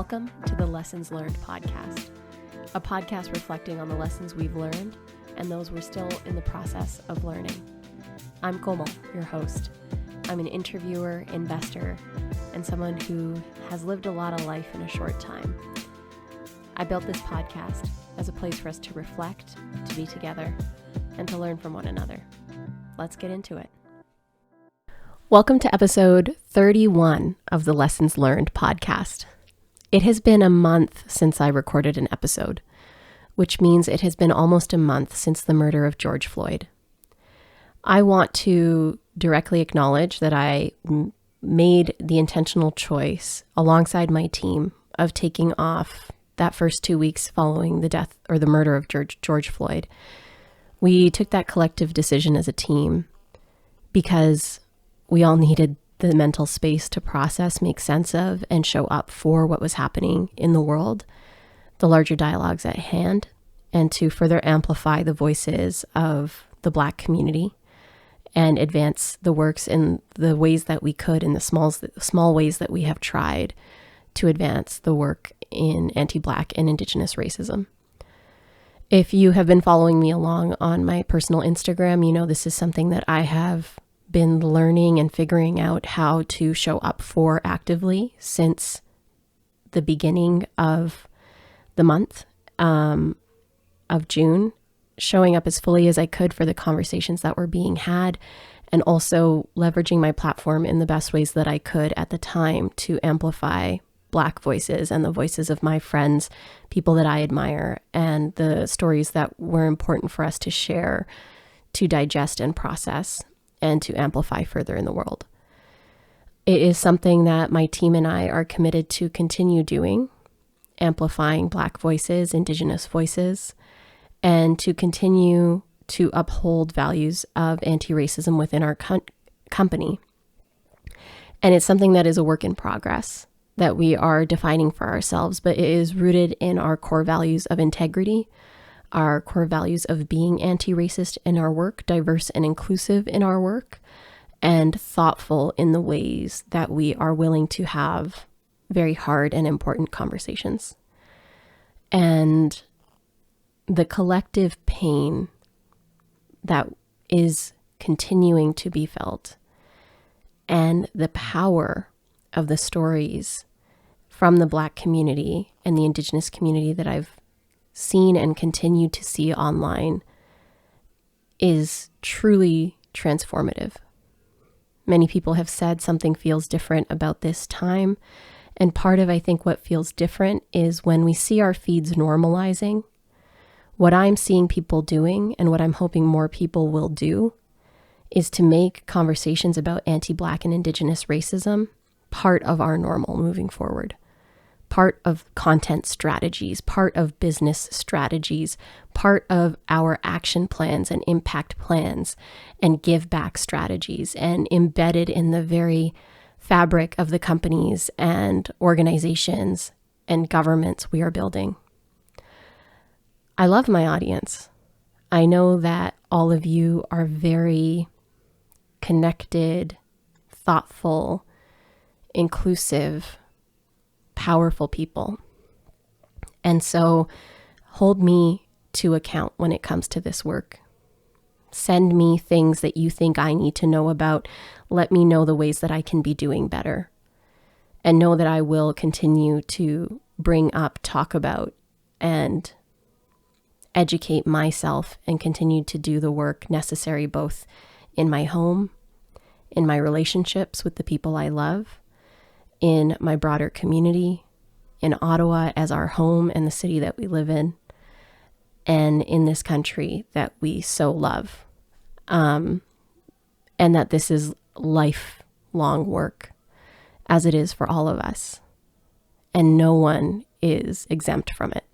Welcome to the Lessons Learned podcast, a podcast reflecting on the lessons we've learned and those we're still in the process of learning. I'm Komal, your host. I'm an interviewer, investor, and someone who has lived a lot of life in a short time. I built this podcast as a place for us to reflect, to be together, and to learn from one another. Let's get into it. Welcome to episode 31 of the Lessons Learned podcast. It has been a month since I recorded an episode, which means it has been almost a month since the murder of George Floyd. I want to directly acknowledge that I made the intentional choice alongside my team of taking off that first 2 weeks following the death or the murder of George Floyd. We took that collective decision as a team because we all needed the mental space to process, make sense of, and show up for what was happening in the world, the larger dialogues at hand, and to further amplify the voices of the Black community and advance the works in the ways that we could, in the small ways that we have tried to advance the work in anti-Black and Indigenous racism. If you have been following me along on my personal Instagram, you know this is something that I have been learning and figuring out how to show up for actively since the beginning of the month of June, showing up as fully as I could for the conversations that were being had, and also leveraging my platform in the best ways that I could at the time to amplify Black voices and the voices of my friends, people that I admire, and the stories that were important for us to share, to digest and process, and to amplify further in the world. It is something that my team and I are committed to continue doing, amplifying Black voices, Indigenous voices, and to continue to uphold values of anti-racism within our company. And it's something that is a work in progress that we are defining for ourselves, but it is rooted in our core values of integrity, our core values of being anti-racist in our work, diverse and inclusive in our work, and thoughtful in the ways that we are willing to have very hard and important conversations. And the collective pain that is continuing to be felt, and the power of the stories from the Black community and the Indigenous community that I've seen and continue to see online is truly transformative. Many people have said something feels different about this time, and part of, I think, what feels different is when we see our feeds normalizing. What I'm seeing people doing, and what I'm hoping more people will do, is to make conversations about anti-Black and Indigenous racism part of our normal moving forward. Part of content strategies, part of business strategies, part of our action plans and impact plans and give back strategies, and embedded in the very fabric of the companies and organizations and governments we are building. I love my audience. I know that all of you are very connected, thoughtful, inclusive, powerful people. And so hold me to account when it comes to this work. Send me things that you think I need to know about. Let me know the ways that I can be doing better. And know that I will continue to bring up, talk about, and educate myself, and continue to do the work necessary both in my home, in my relationships with the people I love, in my broader community, in Ottawa as our home and the city that we live in, and in this country that we so love. And that this is lifelong work, as it is for all of us. And no one is exempt from it.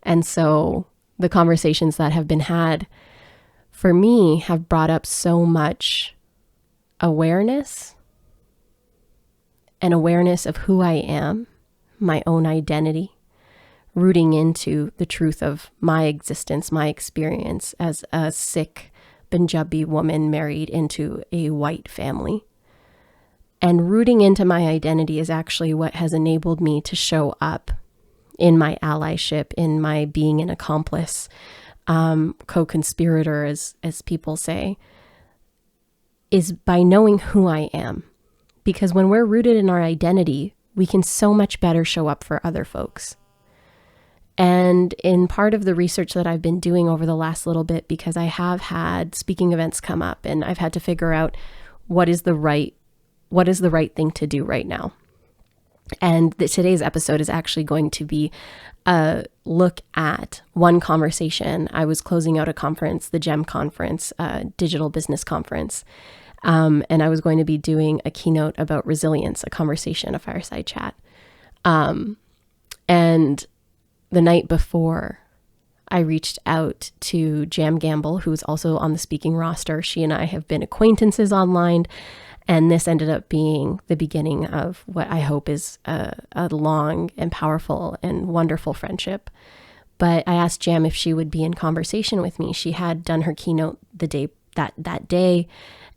And so the conversations that have been had for me have brought up so much awareness, an awareness of who I am, my own identity, rooting into the truth of my existence, my experience as a Sikh Punjabi woman married into a white family, And rooting into my identity is actually what has enabled me to show up in my allyship, in my being an accomplice, co-conspirator, as people say, is by knowing who I am. Because when we're rooted in our identity, we can so much better show up for other folks. And in part of the research that I've been doing over the last little bit, because I have had speaking events come up and I've had to figure out what is the right thing to do right now. And today's episode is actually going to be a look at one conversation. I was closing out a conference, the Gem conference, digital business conference. And I was going to be doing a keynote about resilience, a conversation, a fireside chat. And the night before, I reached out to Jam Gamble, who is also on the speaking roster. She and I have been acquaintances online, and this ended up being the beginning of what I hope is a long and powerful and wonderful friendship. But I asked Jam if she would be in conversation with me. She had done her keynote the day that day,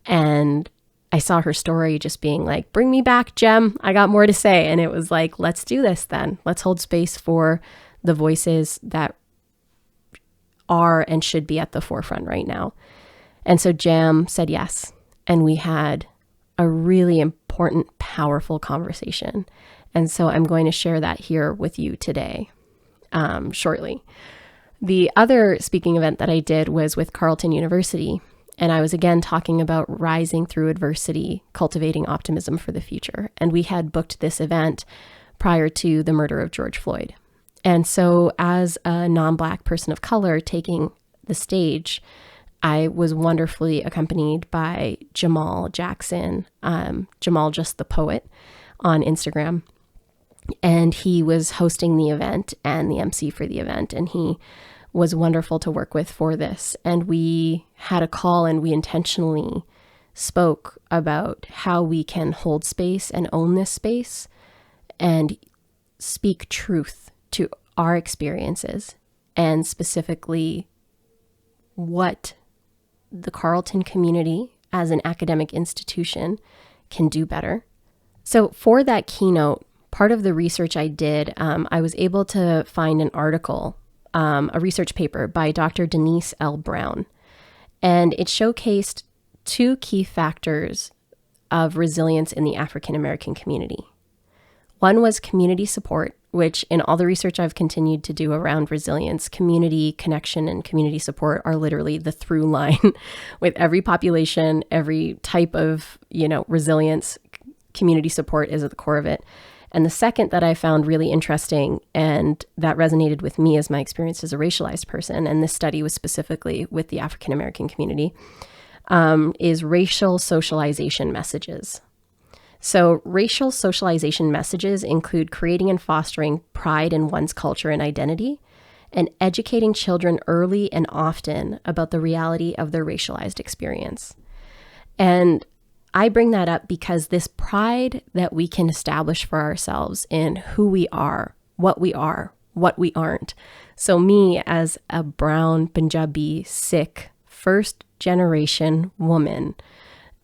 and I saw her story just being like, bring me back, Jem. I got more to say. And it was like, let's do this then. Let's hold space for the voices that are and should be at the forefront right now. And so Jam said yes. And we had a really important, powerful conversation. And so I'm going to share that here with you today, shortly. The other speaking event that I did was with Carleton University. And I was again talking about rising through adversity, cultivating optimism for the future. And we had booked this event prior to the murder of George Floyd. And so as a non-Black person of color taking the stage, I was wonderfully accompanied by Jamal Jackson, Jamal Just the Poet on Instagram. And he was hosting the event and the MC for the event. And he was wonderful to work with for this. And we had a call and we intentionally spoke about how we can hold space and own this space and speak truth to our experiences, and specifically what the Carleton community as an academic institution can do better. So for that keynote, part of the research I did, I was able to find an article, a research paper by Dr. Denise L. Brown, and it showcased two key factors of resilience in the African American community. One was community support, which in all the research I've continued to do around resilience, community connection and community support are literally the through line with every population, every type of, resilience. Community support is at the core of it. And the second that I found really interesting and that resonated with me as my experience as a racialized person, and this study was specifically with the African American community, is racial socialization messages. So racial socialization messages include creating and fostering pride in one's culture and identity, and educating children early and often about the reality of their racialized experience. And I bring that up because this pride that we can establish for ourselves in who we are, what we aren't. So me as a brown Punjabi Sikh first generation woman,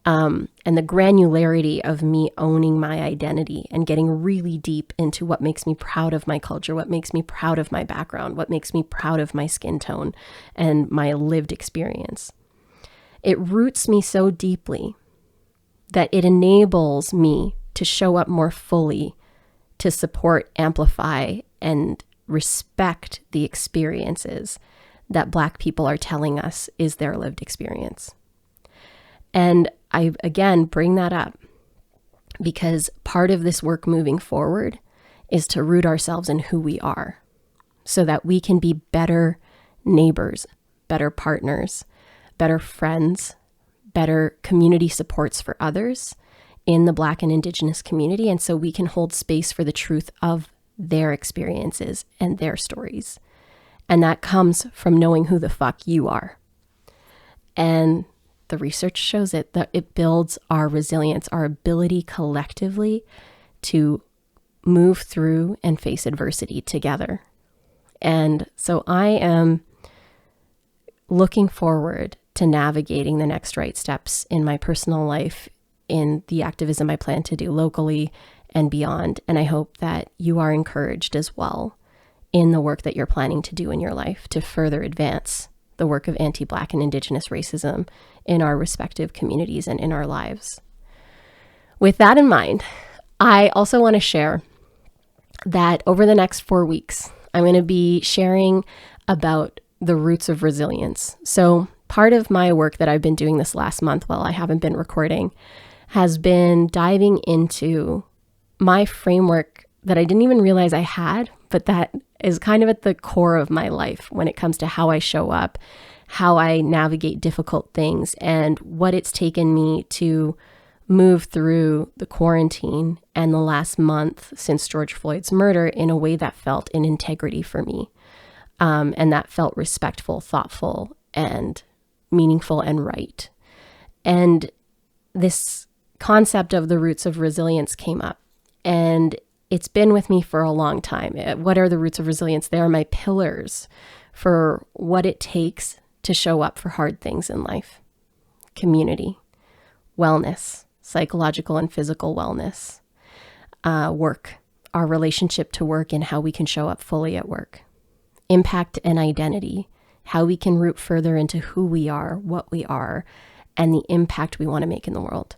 and the granularity of me owning my identity and getting really deep into what makes me proud of my culture, what makes me proud of my background, what makes me proud of my skin tone and my lived experience. It roots me so deeply that it enables me to show up more fully, to support, amplify, and respect the experiences that Black people are telling us is their lived experience. And I, again, bring that up because part of this work moving forward is to root ourselves in who we are so that we can be better neighbors, better partners, better friends, better community supports for others in the Black and Indigenous community. And so we can hold space for the truth of their experiences and their stories. And that comes from knowing who the fuck you are. And the research shows that it builds our resilience, our ability collectively to move through and face adversity together. And so I am looking forward to navigating the next right steps in my personal life in the activism I plan to do locally and beyond. And I hope that you are encouraged as well in the work that you're planning to do in your life to further advance the work of anti-Black and Indigenous racism in our respective communities and in our lives. With that in mind, I also want to share that over the next 4 weeks, I'm going to be sharing about the roots of resilience. So part of my work that I've been doing this last month while I haven't been recording has been diving into my framework that I didn't even realize I had, but that is kind of at the core of my life when it comes to how I show up, how I navigate difficult things, and what it's taken me to move through the quarantine and the last month since George Floyd's murder in a way that felt in integrity for me. And that felt respectful, thoughtful, and meaningful and right. And this concept of the roots of resilience came up, and it's been with me for a long time. What are the roots of resilience? They are my pillars for what it takes to show up for hard things in life. Community, wellness, psychological and physical wellness, work, our relationship to work and how we can show up fully at work, impact and identity, how we can root further into who we are, what we are, and the impact we want to make in the world,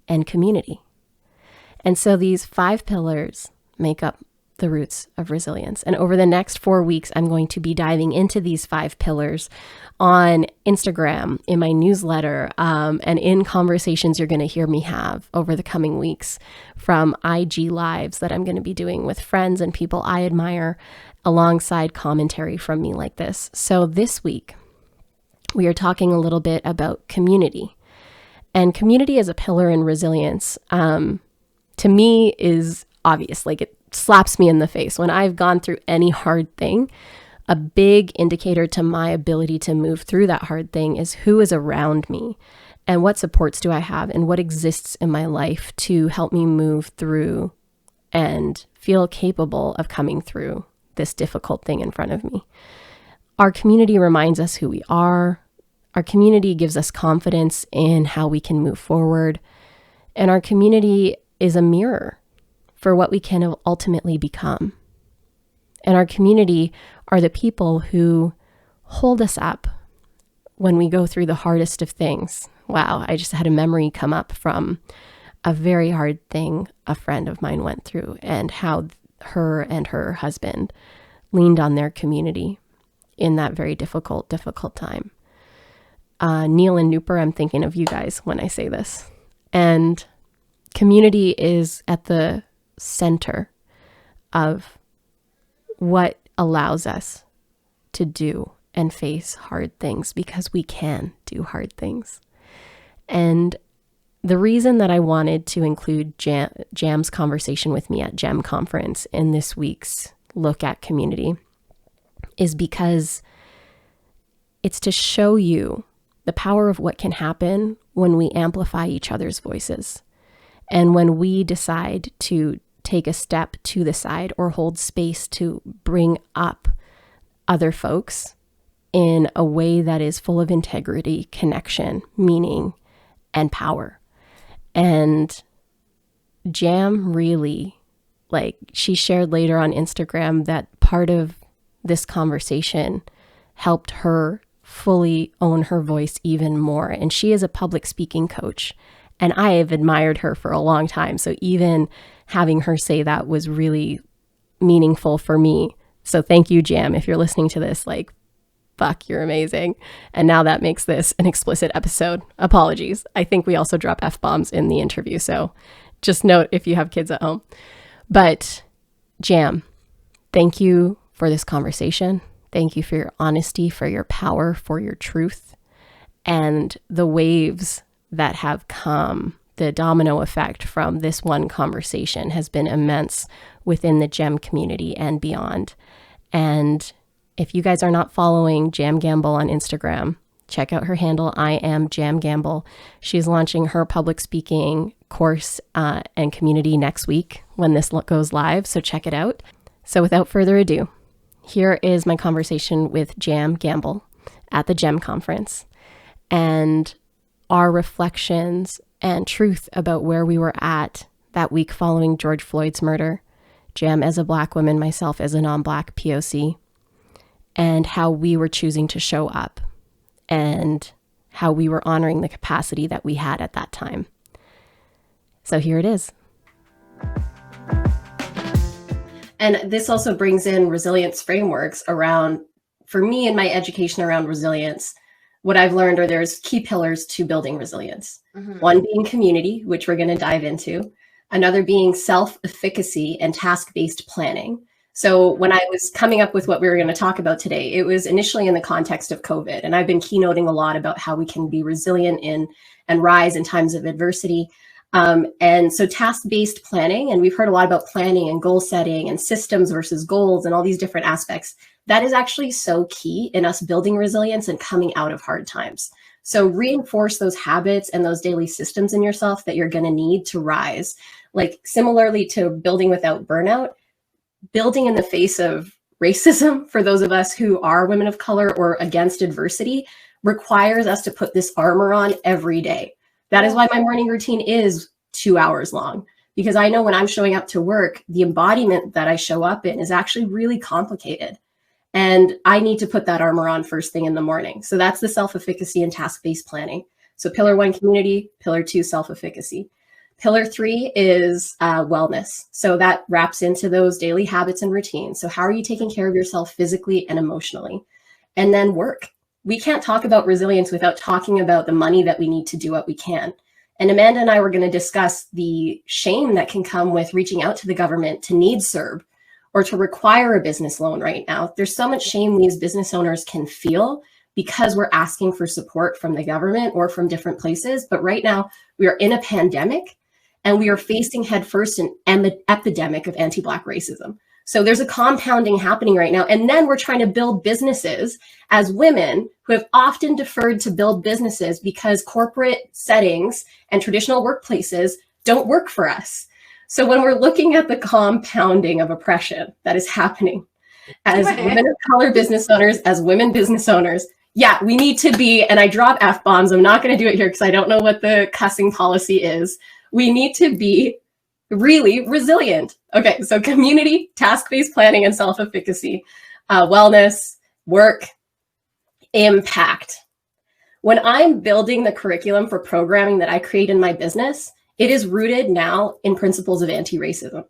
and community. And so these 5 pillars make up the roots of resilience. And over the next 4 weeks, I'm going to be diving into these 5 pillars on Instagram, in my newsletter, and in conversations you're going to hear me have over the coming weeks from IG Lives that I'm going to be doing with friends and people I admire, alongside commentary from me like this. So this week, we are talking a little bit about community. And community as a pillar in resilience, to me, is obvious. Like, it slaps me in the face. When I've gone through any hard thing, a big indicator to my ability to move through that hard thing is who is around me and what supports do I have and what exists in my life to help me move through and feel capable of coming through this difficult thing in front of me. Our community reminds us who we are. Our community gives us confidence in how we can move forward. And our community is a mirror for what we can ultimately become. And our community are the people who hold us up when we go through the hardest of things. Wow, I just had a memory come up from a very hard thing a friend of mine went through, and how her and her husband leaned on their community in that very difficult time. Neil and Nooper, I'm thinking of you guys when I say this. And community is at the center of what allows us to do and face hard things, because we can do hard things. And the reason that I wanted to include Jam's conversation with me at Jam Conference in this week's look at community is because it's to show you the power of what can happen when we amplify each other's voices. And when we decide to take a step to the side or hold space to bring up other folks in a way that is full of integrity, connection, meaning, and power. And Jam really, she shared later on Instagram that part of this conversation helped her fully own her voice even more. And she is a public speaking coach, and I have admired her for a long time. So even having her say that was really meaningful for me. So thank you, Jam. If you're listening to this, fuck, you're amazing. And now that makes this an explicit episode. Apologies. I think we also drop F-bombs in the interview. So just note if you have kids at home. But Jam, thank you for this conversation. Thank you for your honesty, for your power, for your truth, and the waves that have come. The domino effect from this one conversation has been immense within the Jam community and beyond. And if you guys are not following Jam Gamble on Instagram, check out her handle. I am Jam Gamble. She's launching her public speaking course and community next week when this goes live. So check it out. So without further ado, here is my conversation with Jam Gamble at the Jam Conference, and our reflections and truth about where we were at that week following George Floyd's murder, Jam as a Black woman, myself as a non-Black POC, and how we were choosing to show up and how we were honoring the capacity that we had at that time. So here it is. And this also brings in resilience frameworks around, for me in my education around resilience, what I've learned are there's key pillars to building resilience. Mm-hmm. One being community, which we're going to dive into. Another being self-efficacy and task-based planning. So when I was coming up with what we were going to talk about today, it was initially in the context of COVID. And I've been keynoting a lot about how we can be resilient in and rise in times of adversity. And so task-based planning, and we've heard a lot about planning and goal setting and systems versus goals and all these different aspects. That is actually so key in us building resilience and coming out of hard times. So reinforce those habits and those daily systems in yourself that you're going to need to rise. Like similarly to building without burnout, building in the face of racism for those of us who are women of color or against adversity requires us to put this armor on every day. That is why my morning routine is 2 hours long, because I know when I'm showing up to work, the embodiment that I show up in is actually really complicated. And I need to put that armor on first thing in the morning. So that's the self-efficacy and task-based planning. So pillar 1, community. Pillar 2, self-efficacy. Pillar 3 is wellness. So that wraps into those daily habits and routines. So how are you taking care of yourself physically and emotionally? And then work. We can't talk about resilience without talking about the money that we need to do what we can. And Amanda and I were going to discuss the shame that can come with reaching out to the government to need CERB or to require a business loan right now. There's so much shame we as business owners can feel because we're asking for support from the government or from different places. But right now we are in a pandemic and we are facing headfirst an epidemic of anti-Black racism. So there's a compounding happening right now. And then we're trying to build businesses as women who have often deferred to build businesses because corporate settings and traditional workplaces don't work for us. So when we're looking at the compounding of oppression that is happening as women of color business owners, as women business owners, yeah, we need to be, and I drop F-bombs. I'm not going to do it here because I don't know what the cussing policy is. We need to be really resilient. Okay, so community, task-based planning, and self-efficacy, wellness, work, impact. When I'm building the curriculum for programming that I create in my business, it is rooted now in principles of anti-racism.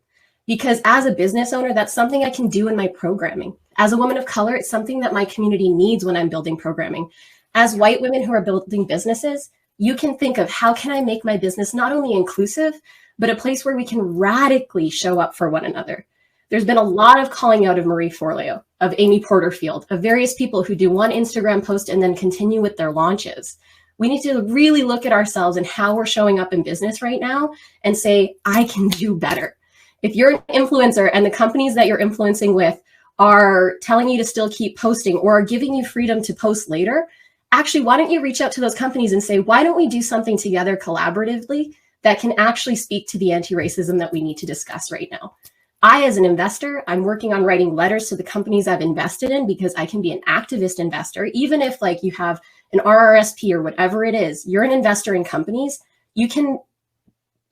Because as a business owner, that's something I can do in my programming. As a woman of color, it's something that my community needs when I'm building programming. As white women who are building businesses, you can think of how can I make my business not only inclusive, but a place where we can radically show up for one another. There's been a lot of calling out of Marie Forleo, of Amy Porterfield, of various people who do one Instagram post and then continue with their launches. We need to really look at ourselves and how we're showing up in business right now and say, I can do better. If you're an influencer and the companies that you're influencing with are telling you to still keep posting or are giving you freedom to post later, actually, why don't you reach out to those companies and say, why don't we do something together collaboratively that can actually speak to the anti-racism that we need to discuss right now? I, as an investor, I'm working on writing letters to the companies I've invested in because I can be an activist investor. Even if like you have an RRSP or whatever it is, you're an investor in companies, you can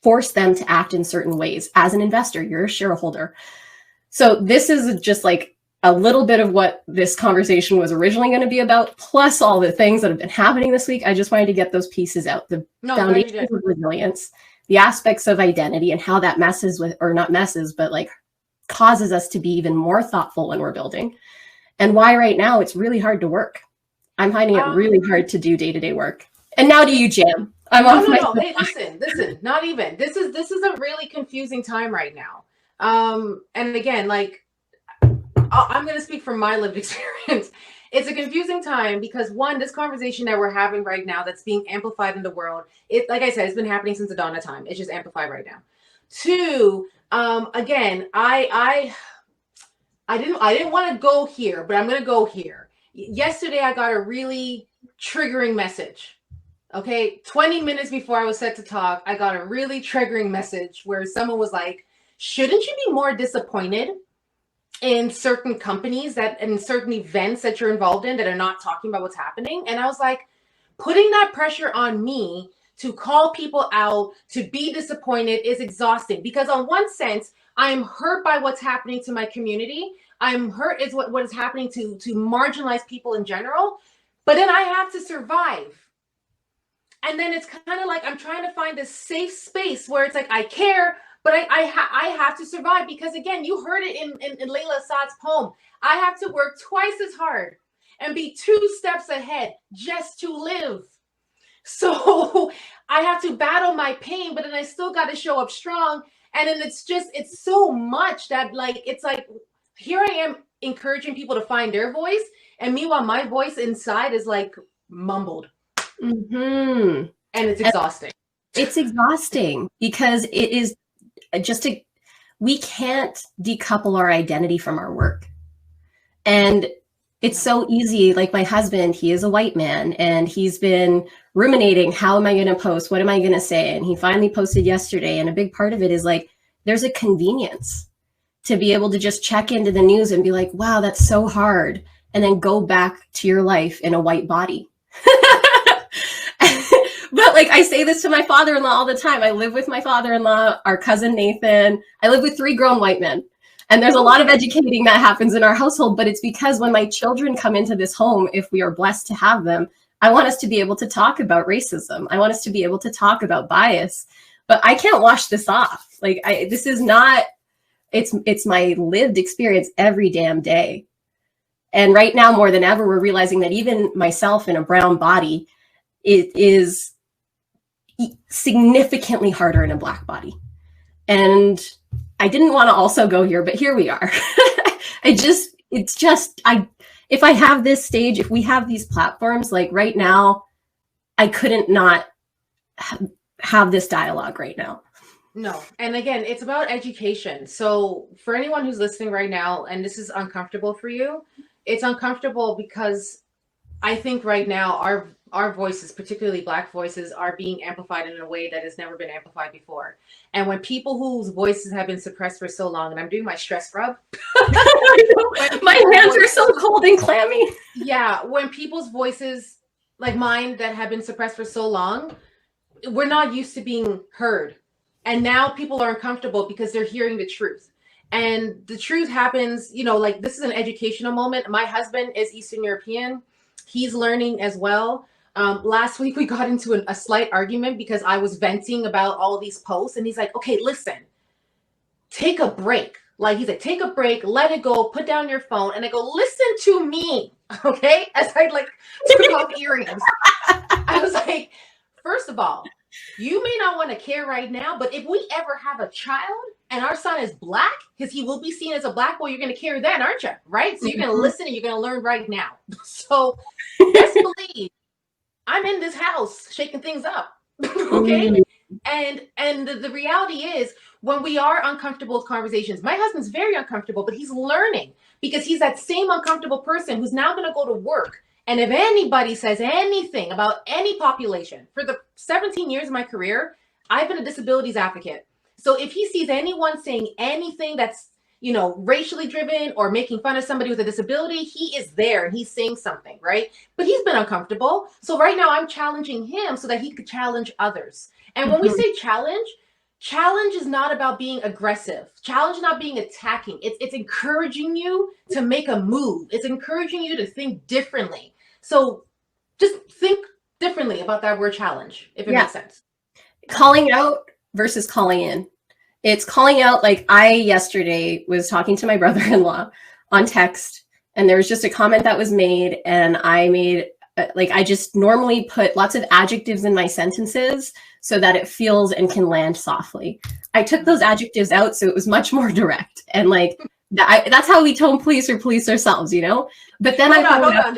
force them to act in certain ways. As an investor, you're a shareholder. So this is just like a little bit of what this conversation was originally going to be about, plus all the things that have been happening this week. I just wanted to get those pieces out. The foundations of resilience, the aspects of identity and how that messes with, or not messes, but like causes us to be even more thoughtful when we're building, and why right now it's really hard to work. I'm finding it really hard to do day-to-day work. And now do you, Jam? I'm off my. No. Hey, listen. Not even. This is a really confusing time right now. And again, like I'm going to speak from my lived experience. It's a confusing time because one, this conversation that we're having right now that's being amplified in the world, it, like I said, it's been happening since the dawn of time. It's just amplified right now. Two, again, I didn't want to go here, but I'm going to go here. Yesterday, I got a really triggering message. Okay, 20 minutes before I was set to talk, I got a really triggering message where someone was like, shouldn't you be more disappointed in certain companies that and certain events that you're involved in that are not talking about what's happening? And I was like, putting that pressure on me to call people out, to be disappointed is exhausting, because on one sense, I'm hurt by what's happening to my community. I'm hurt is what is happening to marginalized people in general. But then I have to survive. And then it's kind of like I'm trying to find this safe space where it's like I care, but I have to survive, because again, you heard it in Layla Assad's poem. I have to work twice as hard and be 2 steps ahead just to live. So I have to battle my pain, but then I still got to show up strong. And then it's so much that like, it's like, here I am encouraging people to find their voice. And meanwhile, my voice inside is like mumbled. Mm-hmm. And it's exhausting. It's exhausting because it is we can't decouple our identity from our work. And it's so easy. Like my husband, he is a white man, and he's been ruminating, how am I going to post? What am I going to say? And he finally posted yesterday. And a big part of it is like, there's a convenience to be able to just check into the news and be like, wow, that's so hard. And then go back to your life in a white body. But like, I say this to my father-in-law all the time. I live with my father-in-law, our cousin Nathan. I live with 3 grown white men. And there's a lot of educating that happens in our household, but it's because when my children come into this home, if we are blessed to have them, I want us to be able to talk about racism. I want us to be able to talk about bias, but I can't wash this off. Like this is not, it's my lived experience every damn day. And right now, more than ever, we're realizing that even myself in a brown body, it is significantly harder in a Black body. And I didn't want to also go here, but here we are. If I have this stage, if we have these platforms, like right now, I couldn't not have this dialogue right now. No. And again, it's about education. So for anyone who's listening right now, and this is uncomfortable for you, it's uncomfortable because I think right now our voices, particularly Black voices, are being amplified in a way that has never been amplified before. And when people whose voices have been suppressed for so long, and I'm doing my stress rub. My hands are so cold and clammy. Yeah, when people's voices like mine that have been suppressed for so long, we're not used to being heard. And now people are uncomfortable because they're hearing the truth. And the truth happens, like this is an educational moment. My husband is Eastern European. He's learning as well. Last week we got into a slight argument because I was venting about all these posts, and he's like, okay, listen, take a break. Like he's like, take a break, let it go, put down your phone. And I go, listen to me, okay? As I like took off earrings. I was like, first of all, you may not want to care right now, but if we ever have a child and our son is Black, because he will be seen as a Black boy, you're going to care then, aren't you? Right? So you're going to listen and you're going to learn right now. So best believe I'm in this house shaking things up. Okay. And the reality is, when we are uncomfortable with conversations, my husband's very uncomfortable, but he's learning because he's that same uncomfortable person who's now going to go to work. And if anybody says anything about any population, for the 17 years of my career, I've been a disabilities advocate. So if he sees anyone saying anything that's, racially driven or making fun of somebody with a disability, he is there and he's saying something, right? But he's been uncomfortable. So right now I'm challenging him so that he could challenge others. And when we say challenge is not about being aggressive. Challenge is not being attacking. It's encouraging you to make a move. It's encouraging you to think differently. So just think differently about that word challenge, if it makes sense. Calling out versus calling in. It's calling out. Like I yesterday was talking to my brother-in-law on text, and there was just a comment that was made, and I made I just normally put lots of adjectives in my sentences so that it feels and can land softly. I took those adjectives out, so it was much more direct, and that's how we tone police or police ourselves, But then hold on.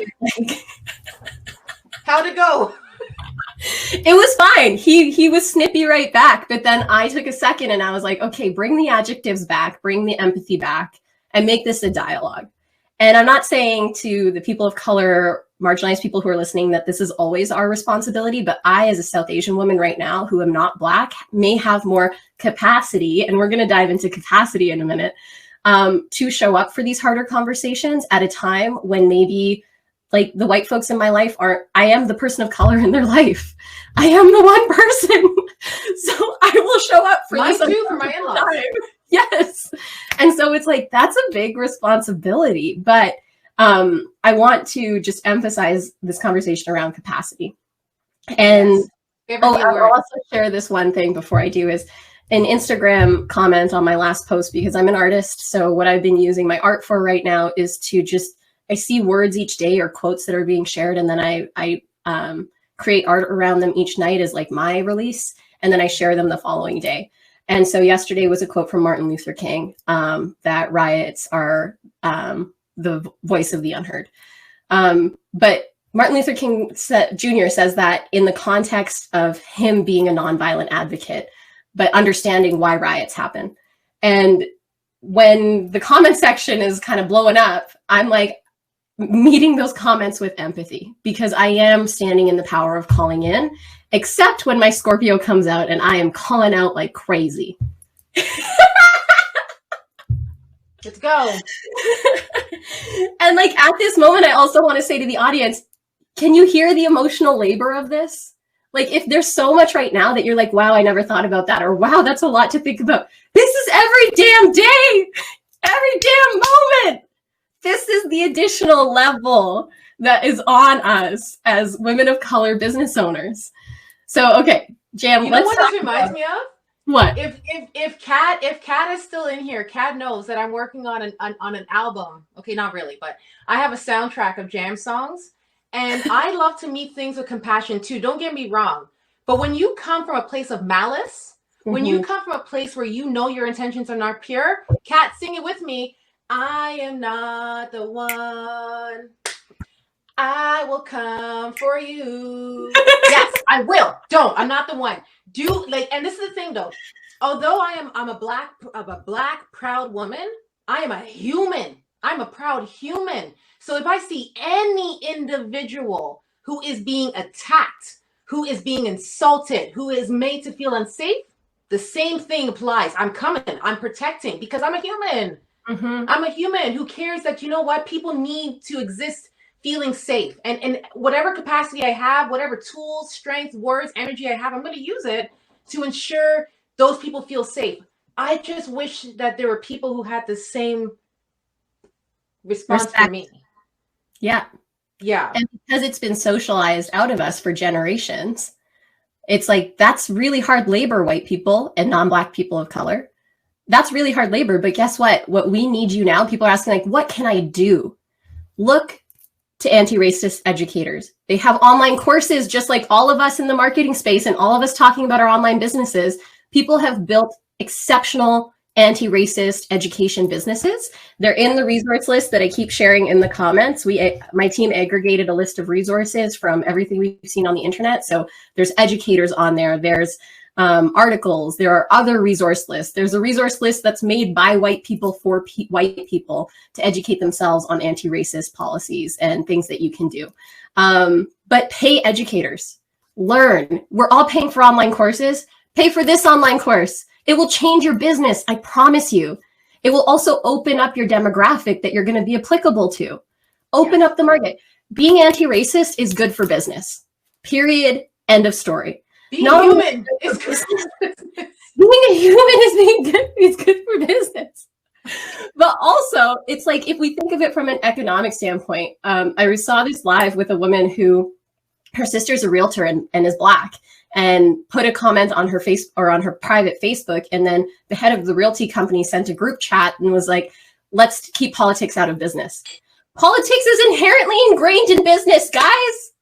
How'd it go? It was fine. He was snippy right back, but then I took a second and I was like, okay, bring the adjectives back, bring the empathy back, and make this a dialogue. And I'm not saying to the people of color, marginalized people who are listening, that this is always our responsibility, but I, as a South Asian woman right now who am not Black, may have more capacity, and we're going to dive into capacity in a minute, to show up for these harder conversations at a time when maybe like the white folks in my life I am the person of color in their life. I am the one person. So I will show up for Mine this too, for my in-laws. Yes. And so it's like, that's a big responsibility. But I want to just emphasize this conversation around capacity. And I'll also share this one thing before I do is an Instagram comment on my last post, because I'm an artist. So what I've been using my art for right now is to I see words each day or quotes that are being shared. And then I create art around them each night as like my release. And then I share them the following day. And so yesterday was a quote from Martin Luther King, that riots are the voice of the unheard. But Martin Luther King Jr. says that in the context of him being a nonviolent advocate, but understanding why riots happen. And when the comment section is kind of blowing up, I'm like meeting those comments with empathy, because I am standing in the power of calling in, except when my Scorpio comes out and I am calling out like crazy. Let's go. And like at this moment, I also want to say to the audience, can you hear the emotional labor of this? Like, if there's so much right now that you're like, wow, I never thought about that, or wow, that's a lot to think about. This is every damn day, every damn moment. This is the additional level that is on us as women of color business owners. So, okay, Jam, you know what this reminds me of? What? If Kat is still in here, Kat knows that I'm working on an album. Okay, not really, but I have a soundtrack of Jam songs. And I love to meet things with compassion too. Don't get me wrong. But when you come from a place of malice, when you come from a place where you know your intentions are not pure, Kat, sing it with me. I am not the one. I will come for you. Yes, I will. I'm not the one. And this is the thing though. Although I'm a black proud woman, I am a human. I'm a proud human. So if I see any individual who is being attacked, who is being insulted, who is made to feel unsafe, the same thing applies. I'm coming, I'm protecting, because I'm a human. I'm a human who cares that, you know what, people need to exist feeling safe. And whatever capacity I have, whatever tools, strength, words, energy I have, I'm going to use it to ensure those people feel safe. I just wish that there were people who had the same response for me. Yeah. And because it's been socialized out of us for generations, it's like, that's really hard labor, white people and non-Black people of color. That's really hard labor. But guess what? What we need you now, people are asking, like, what can I do? Look to anti-racist educators. They have online courses, just like all of us in the marketing space and all of us talking about our online businesses. People have built exceptional anti-racist education businesses. They're in the resource list that I keep sharing in the comments. My team aggregated a list of resources from everything we've seen on the internet. So there's educators on there. There's articles. There are other resource lists. There's a resource list that's made by white people for white people to educate themselves on anti-racist policies and things that you can do. But pay educators. Learn. We're all paying for online courses. Pay for this online course. It will change your business. I promise you. It will also open up your demographic that you're going to be applicable to. Open up the market. Being anti-racist is good for business. Period. End of story. Being human is good. Being a human is good for business. But also, it's like, if we think of it from an economic standpoint, I saw this live with a woman who, her sister's a realtor and is Black, and put a comment on her face or on her private Facebook. And then the head of the realty company sent a group chat and was like, let's keep politics out of business. Politics is inherently ingrained in business, guys.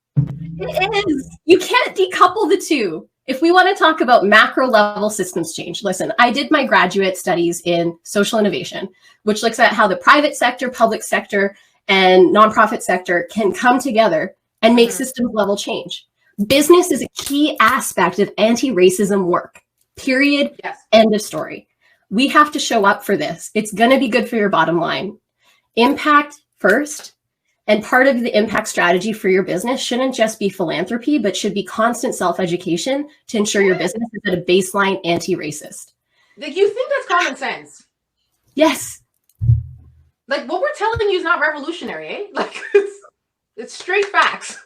It is. You can't decouple the two. If we want to talk about macro level systems change, listen, I did my graduate studies in social innovation, which looks at how the private sector, public sector, and nonprofit sector can come together and make systems level change. Business is a key aspect of anti-racism work, period. Yes. End of story. We have to show up for this. It's going to be good for your bottom line. Impact first. And part of the impact strategy for your business shouldn't just be philanthropy, but should be constant self-education to ensure your business is at a baseline anti-racist. Like, you think that's common sense? Yes. Like, what we're telling you is not revolutionary, eh? Like, It's straight facts.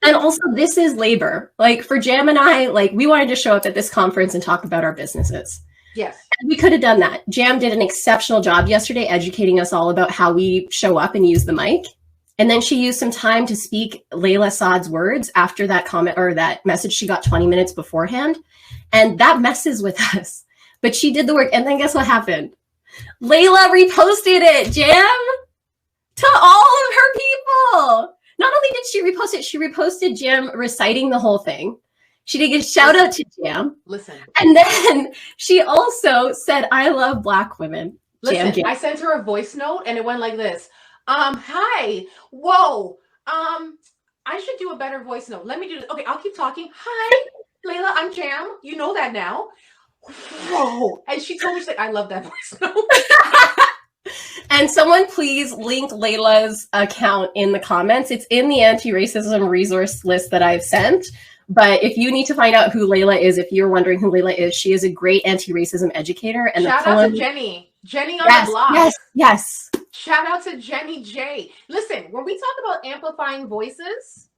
And also, this is labor. Like for Jam and I, like we wanted to show up at this conference and talk about our businesses. Yes. And we could have done that. Jam did an exceptional job yesterday educating us all about how we show up and use the mic. And then she used some time to speak Layla Saad's words after that comment or that message she got 20 minutes beforehand. And that messes with us. But she did the work. And then guess what happened? Layla reposted it, Jam, to all of her people. Not only did she repost it, she reposted Jam reciting the whole thing. She did a shout out to Jam. Listen. And then she also said, I love Black women. Listen, Jam. I sent her a voice note and it went like this. Hi. Whoa. I should do a better voice note. Let me do this. Okay, I'll keep talking. Hi, Layla, I'm Jam. You know that now. Whoa. And she told me, she's like, I love that voice note. And someone please link Layla's account in the comments. It's in the anti-racism resource list that I've sent. But if you need to find out who Layla is, if you're wondering who Layla is, she is a great anti-racism educator. And shout out to Jenny. Jenny on the blog. Yes. Shout out to Jenny J. Listen, when we talk about amplifying voices,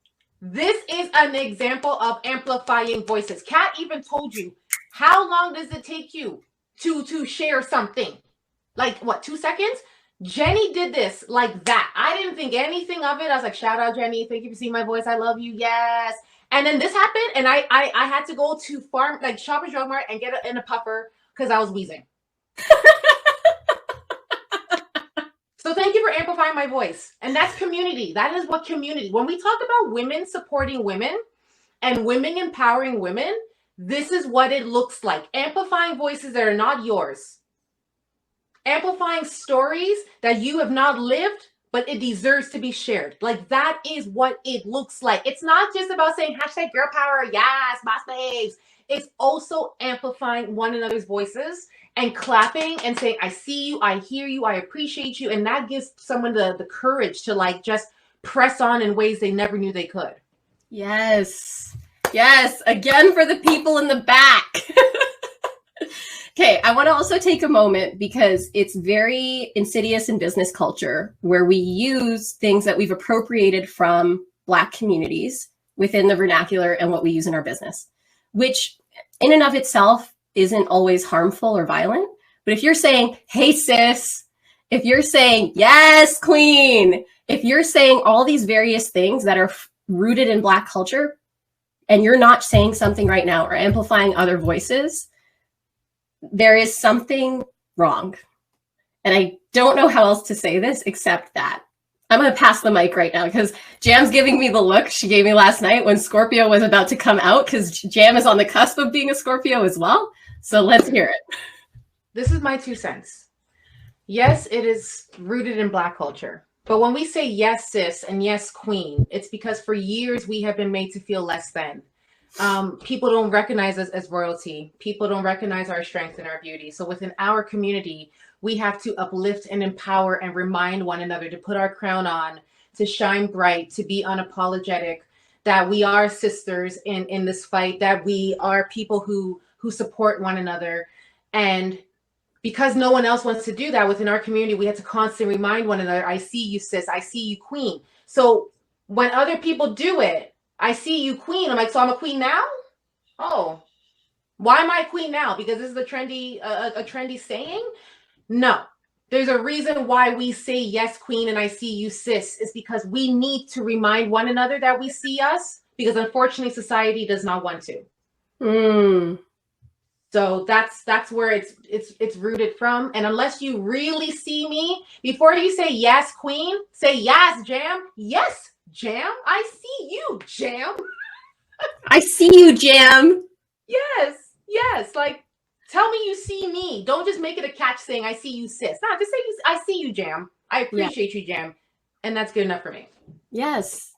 this is an example of amplifying voices. Kat even told you, how long does it take you to share something? Like what, 2 seconds? Jenny did this like that. I didn't think anything of it. I was like, shout out Jenny. Thank you for seeing my voice. I love you. Yes. And then this happened and I had to go to Shoppers Drug Mart and get it in a puffer because I was wheezing. So thank you for amplifying my voice. And that's community. That is what community. When we talk about women supporting women and women empowering women, this is what it looks like. Amplifying voices that are not yours. Amplifying stories that you have not lived, but it deserves to be shared. Like that is what it looks like. It's not just about saying hashtag girl power. Yes, boss babes. It's also amplifying one another's voices and clapping and saying, I see you, I hear you, I appreciate you. And that gives someone the courage to like just press on in ways they never knew they could. Yes. Yes. Again, for the people in the back. Okay, I want to also take a moment because it's very insidious in business culture where we use things that we've appropriated from Black communities within the vernacular and what we use in our business, which in and of itself isn't always harmful or violent. But if you're saying, hey, sis, if you're saying, yes, queen, if you're saying all these various things that are rooted in Black culture and you're not saying something right now or amplifying other voices, there is something wrong. And I don't know how else to say this except that. I'm going to pass the mic right now because Jam's giving me the look she gave me last night when Scorpio was about to come out because Jam is on the cusp of being a Scorpio as well. So let's hear it. This is my 2 cents. Yes, it is rooted in Black culture. But when we say yes, sis, and yes, queen, it's because for years we have been made to feel less than. People don't recognize us as royalty. People don't recognize our strength and our beauty. So within our community, we have to uplift and empower and remind one another to put our crown on, to shine bright, to be unapologetic, that we are sisters in this fight, that we are people who support one another. And because no one else wants to do that within our community, we have to constantly remind one another, I see you, sis, I see you, queen. So when other people do it, I see you, queen. I'm like, so I'm a queen now? Oh, why am I a queen now? Because this is a trendy saying? No, there's a reason why we say yes, queen, and I see you, sis. It's because we need to remind one another that we see us, because unfortunately, society does not want to. So that's where it's rooted from. And unless you really see me, before you say yes, queen, say yes, Jam. Yes, Jam, I see you, Jam. I see you, Jam. Yes. Like, tell me you see me. Don't just make it a catch saying I see you, sis. No, just say I see you, Jam. I appreciate you, Jam. And that's good enough for me. Yes.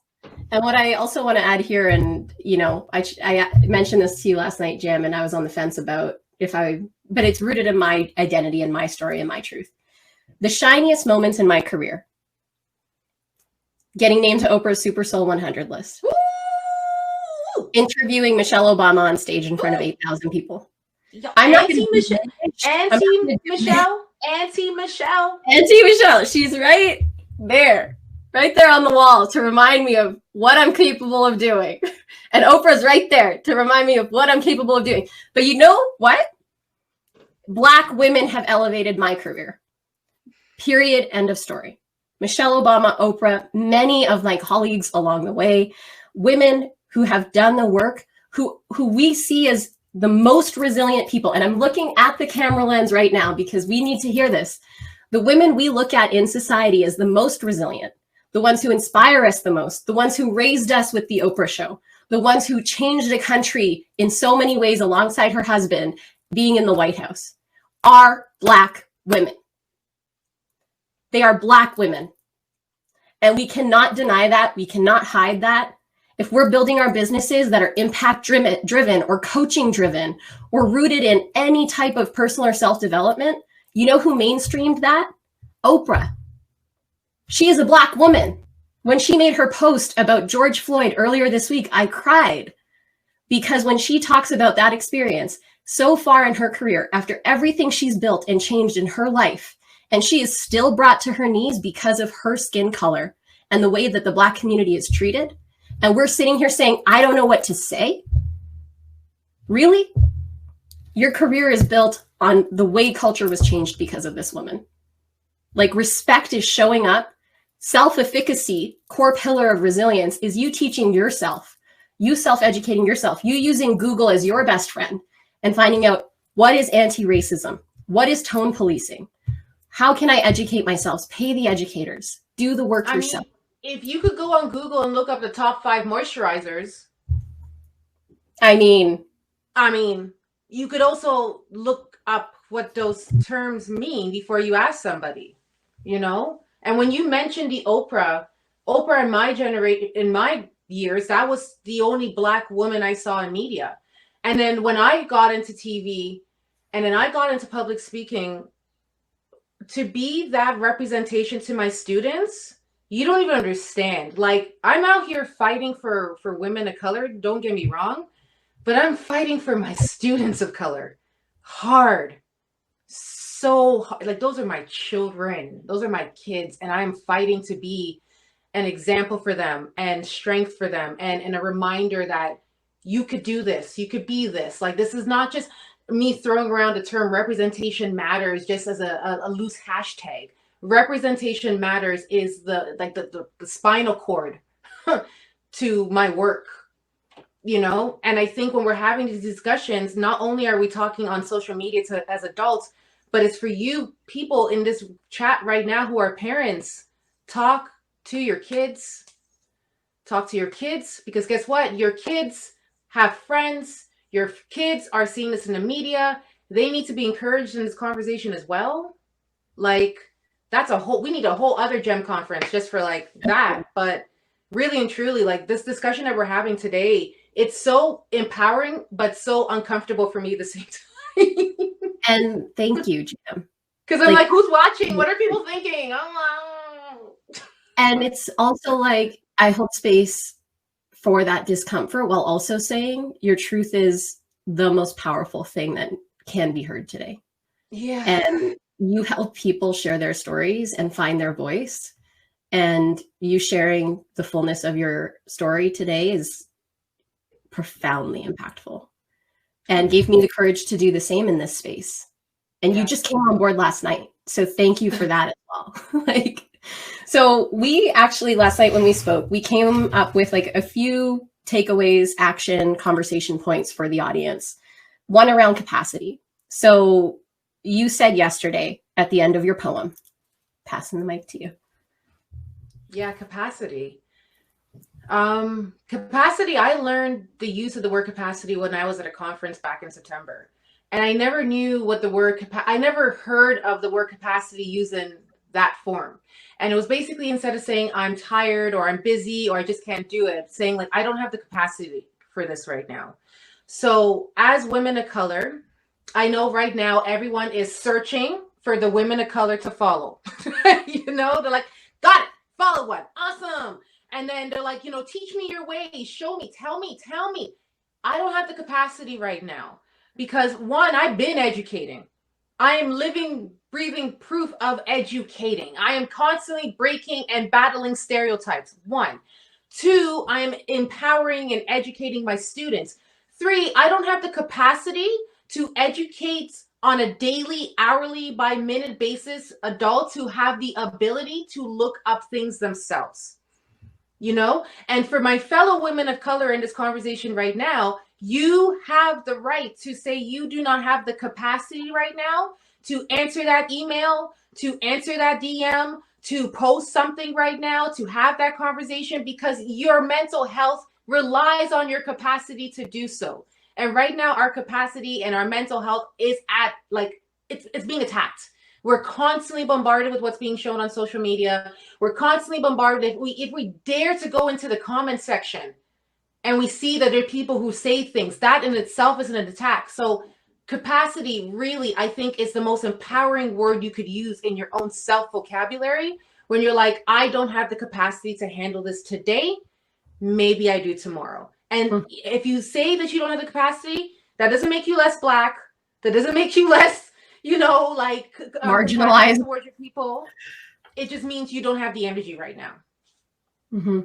And what I also want to add here, and you know, I mentioned this to you last night, Jam, and I was on the fence about but it's rooted in my identity and my story and my truth. The shiniest moments in my career. Getting named to Oprah's Super Soul 100 list. Woo! Interviewing Michelle Obama on stage in front of 8,000 people. I'm not Auntie Michelle. Michelle. She's right there. right there on the wall to remind me of what I'm capable of doing. And Oprah's right there to remind me of what I'm capable of doing. But you know what? Black women have elevated my career. Period. End of story. Michelle Obama, Oprah, many of my colleagues along the way, women who have done the work, who we see as the most resilient people. And I'm looking at the camera lens right now because we need to hear this. The women we look at in society as the most resilient, the ones who inspire us the most, the ones who raised us with the Oprah show, the ones who changed the country in so many ways alongside her husband being in the White House, are Black women. They are Black women. And we cannot deny that. We cannot hide that. If we're building our businesses that are impact driven or coaching driven or rooted in any type of personal or self-development, you know who mainstreamed that? Oprah. She is a Black woman. When she made her post about George Floyd earlier this week, I cried because when she talks about that experience so far in her career, after everything she's built and changed in her life, and she is still brought to her knees because of her skin color and the way that the Black community is treated. And we're sitting here saying, I don't know what to say. Really? Your career is built on the way culture was changed because of this woman. Like, respect is showing up. Self-efficacy, core pillar of resilience, is you teaching yourself, you self-educating yourself, you using Google as your best friend and finding out what is anti-racism, what is tone policing, how can I educate myself? Pay the educators. Do the work yourself. If you could go on Google and look up the top 5 moisturizers. I mean, you could also look up what those terms mean before you ask somebody, you know? And when you mentioned the Oprah in my generation, in my years, that was the only Black woman I saw in media. And then when I got into TV and then I got into public speaking, to be that representation to my students, you don't even understand. Like, I'm out here fighting for women of color, don't get me wrong, but I'm fighting for my students of color hard. So hard. Like, those are my children, those are my kids, and I'm fighting to be an example for them and strength for them and a reminder that you could do this, you could be this. Like, this is not just me throwing around the term representation matters just as a loose hashtag. Representation matters is the spinal cord to my work, you know? And I think when we're having these discussions, not only are we talking on social media as adults, but it's for you people in this chat right now who are parents. Talk to your kids. Talk to your kids, because guess what? Your kids have friends. Your kids are seeing this in the media. They need to be encouraged in this conversation as well. Like, we need a whole other GEM conference just for like that. But really and truly, like, this discussion that we're having today, it's so empowering, but so uncomfortable for me at the same time. And thank you, Jam. Because I'm like, who's watching? What are people thinking? And it's also like, I hold space for that discomfort while also saying your truth is the most powerful thing that can be heard today. Yeah. And you help people share their stories and find their voice. And you sharing the fullness of your story today is profoundly impactful and gave me the courage to do the same in this space. And you just came on board last night. So thank you for that as well. So we actually, last night when we spoke, we came up with like a few takeaways, action, conversation points for the audience. One around capacity. So you said yesterday at the end of your poem, passing the mic to you. Yeah, capacity. Capacity, I learned the use of the word capacity when I was at a conference back in September. And I never knew what the word, I never heard of the word capacity used in that form. And it was basically, instead of saying I'm tired or I'm busy or I just can't do it, saying like, I don't have the capacity for this right now. So as women of color, I know right now everyone is searching for the women of color to follow. You know, they're like, got it, follow one, awesome. And then they're like, you know, teach me your ways, show me, tell me. I don't have the capacity right now because one, I've been educating. I am living, breathing proof of educating. I am constantly breaking and battling stereotypes. 1. 2, I am empowering and educating my students. 3, I don't have the capacity to educate on a daily, hourly, by minute basis adults who have the ability to look up things themselves. And for my fellow women of color in this conversation right now, you have the right to say you do not have the capacity right now to answer that email, to answer that DM, to post something right now, to have that conversation, because your mental health relies on your capacity to do so. And right now, our capacity and our mental health is at, like, it's being attacked. We're constantly bombarded with what's being shown on social media. We're constantly bombarded. If we dare to go into the comment section and we see that there are people who say things, that in itself is an attack. So capacity really, I think, is the most empowering word you could use in your own self vocabulary when you're like, I don't have the capacity to handle this today. Maybe I do tomorrow. And if you say that you don't have the capacity, that doesn't make you less Black. That doesn't make you less, marginalized towards your people. It just means you don't have the energy right now. Mm-hmm.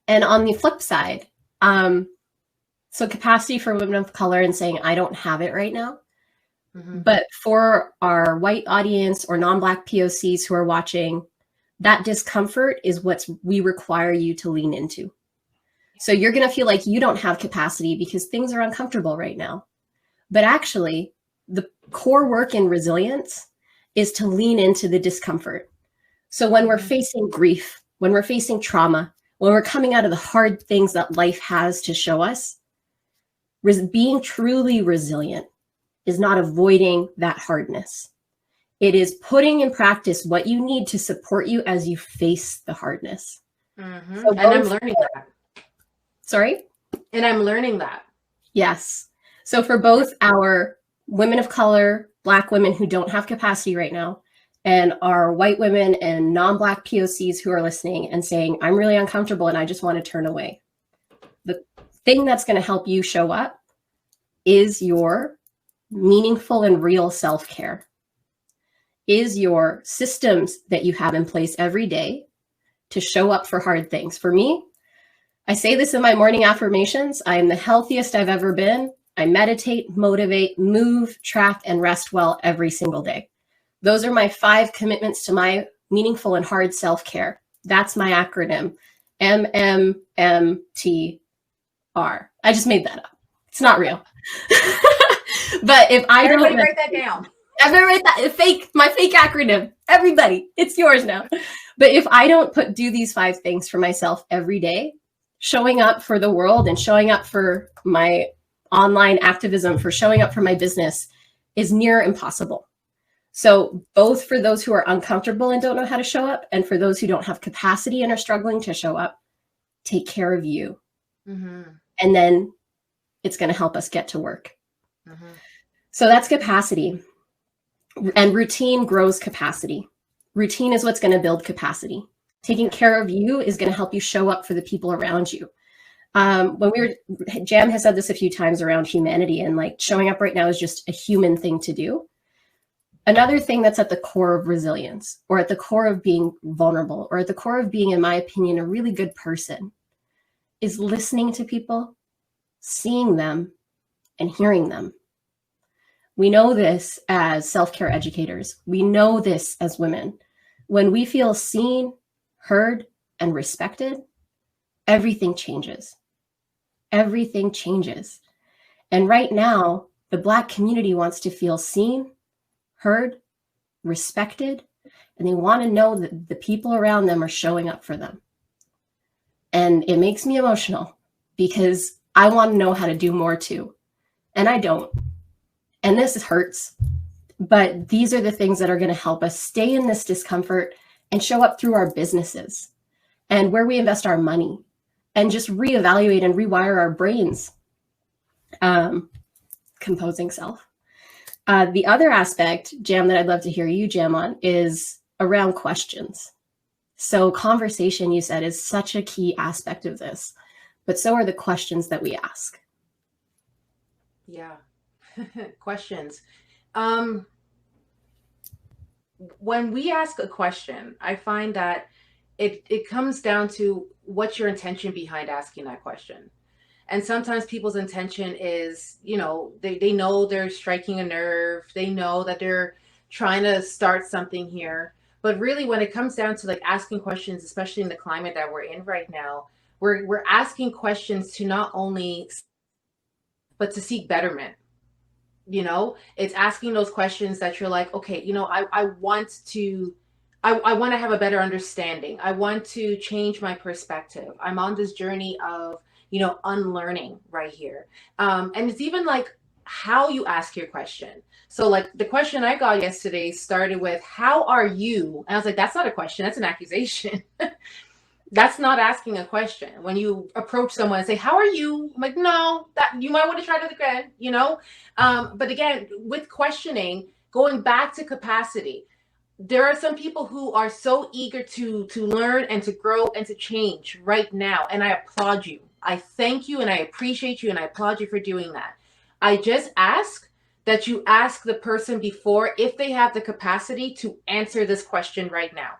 And on the flip side, so capacity for women of color and saying, I don't have it right now. Mm-hmm. But for our white audience or non-Black POCs who are watching, that discomfort is what we require you to lean into. So you're going to feel like you don't have capacity because things are uncomfortable right now. But actually, the core work in resilience is to lean into the discomfort. So when we're facing grief, when we're facing trauma, when we're coming out of the hard things that life has to show us, being truly resilient is not avoiding that hardness. It is putting in practice what you need to support you as you face the hardness. Mm-hmm. So and I'm learning that. Sorry? And I'm learning that. Yes. So for both our women of color, Black women who don't have capacity right now, and our white women and non-Black POCs who are listening and saying, I'm really uncomfortable and I just want to turn away. The thing that's going to help you show up is your meaningful and real self-care, is your systems that you have in place every day to show up for hard things. For me, I say this in my morning affirmations, I am the healthiest I've ever been. I meditate, motivate, move, track, and rest well every single day. Those are my 5 commitments to my meaningful and hard self-care. That's my acronym, MMMTR. I just made that up. It's not real. But if I don't write that down. Everybody write that my fake acronym. Everybody, it's yours now. But if I don't do these 5 things for myself every day, showing up for the world and showing up for my online activism, for showing up for my business is near impossible. So both for those who are uncomfortable and don't know how to show up, and for those who don't have capacity and are struggling to show up, take care of you. Mm-hmm. And then it's going to help us get to work. Mm-hmm. So that's capacity. And routine grows capacity. Routine is what's going to build capacity. Taking care of you is going to help you show up for the people around you. Jam has said this a few times around humanity, and like showing up right now is just a human thing to do. Another thing that's at the core of resilience, or at the core of being vulnerable, or at the core of being, in my opinion, a really good person, is listening to people, seeing them, and hearing them. We know this as self-care educators. We know this as women. When we feel seen, heard, and respected, everything changes. Everything changes. And right now, the Black community wants to feel seen, heard, respected, and they want to know that the people around them are showing up for them. And it makes me emotional because I want to know how to do more too. And I don't. And this hurts. But these are the things that are going to help us stay in this discomfort and show up through our businesses and where we invest our money, and just reevaluate and rewire our brains. Composing self. The other aspect, Jam, that I'd love to hear you jam on is around questions. So conversation, you said, is such a key aspect of this, but so are the questions that we ask. Yeah. Questions. when we ask a question, I find that it comes down to what's your intention behind asking that question. And sometimes people's intention is, they know they're striking a nerve. They know that they're trying to start something here. But really, when it comes down to like asking questions, especially in the climate that we're in right now, we're asking questions to not only, but to seek betterment. It's asking those questions that you're like, okay, I want to, I want to have a better understanding. I want to change my perspective. I'm on this journey of, unlearning right here. And it's even like how you ask your question. So like the question I got yesterday started with, how are you? And I was like, that's not a question, that's an accusation. That's not asking a question. When you approach someone and say, how are you? I'm like, no, that you might want to try that again. But again, with questioning, going back to capacity, there are some people who are so eager to learn and to grow and to change right now. And I applaud you. I thank you and I appreciate you and I applaud you for doing that. I just ask that you ask the person before if they have the capacity to answer this question right now.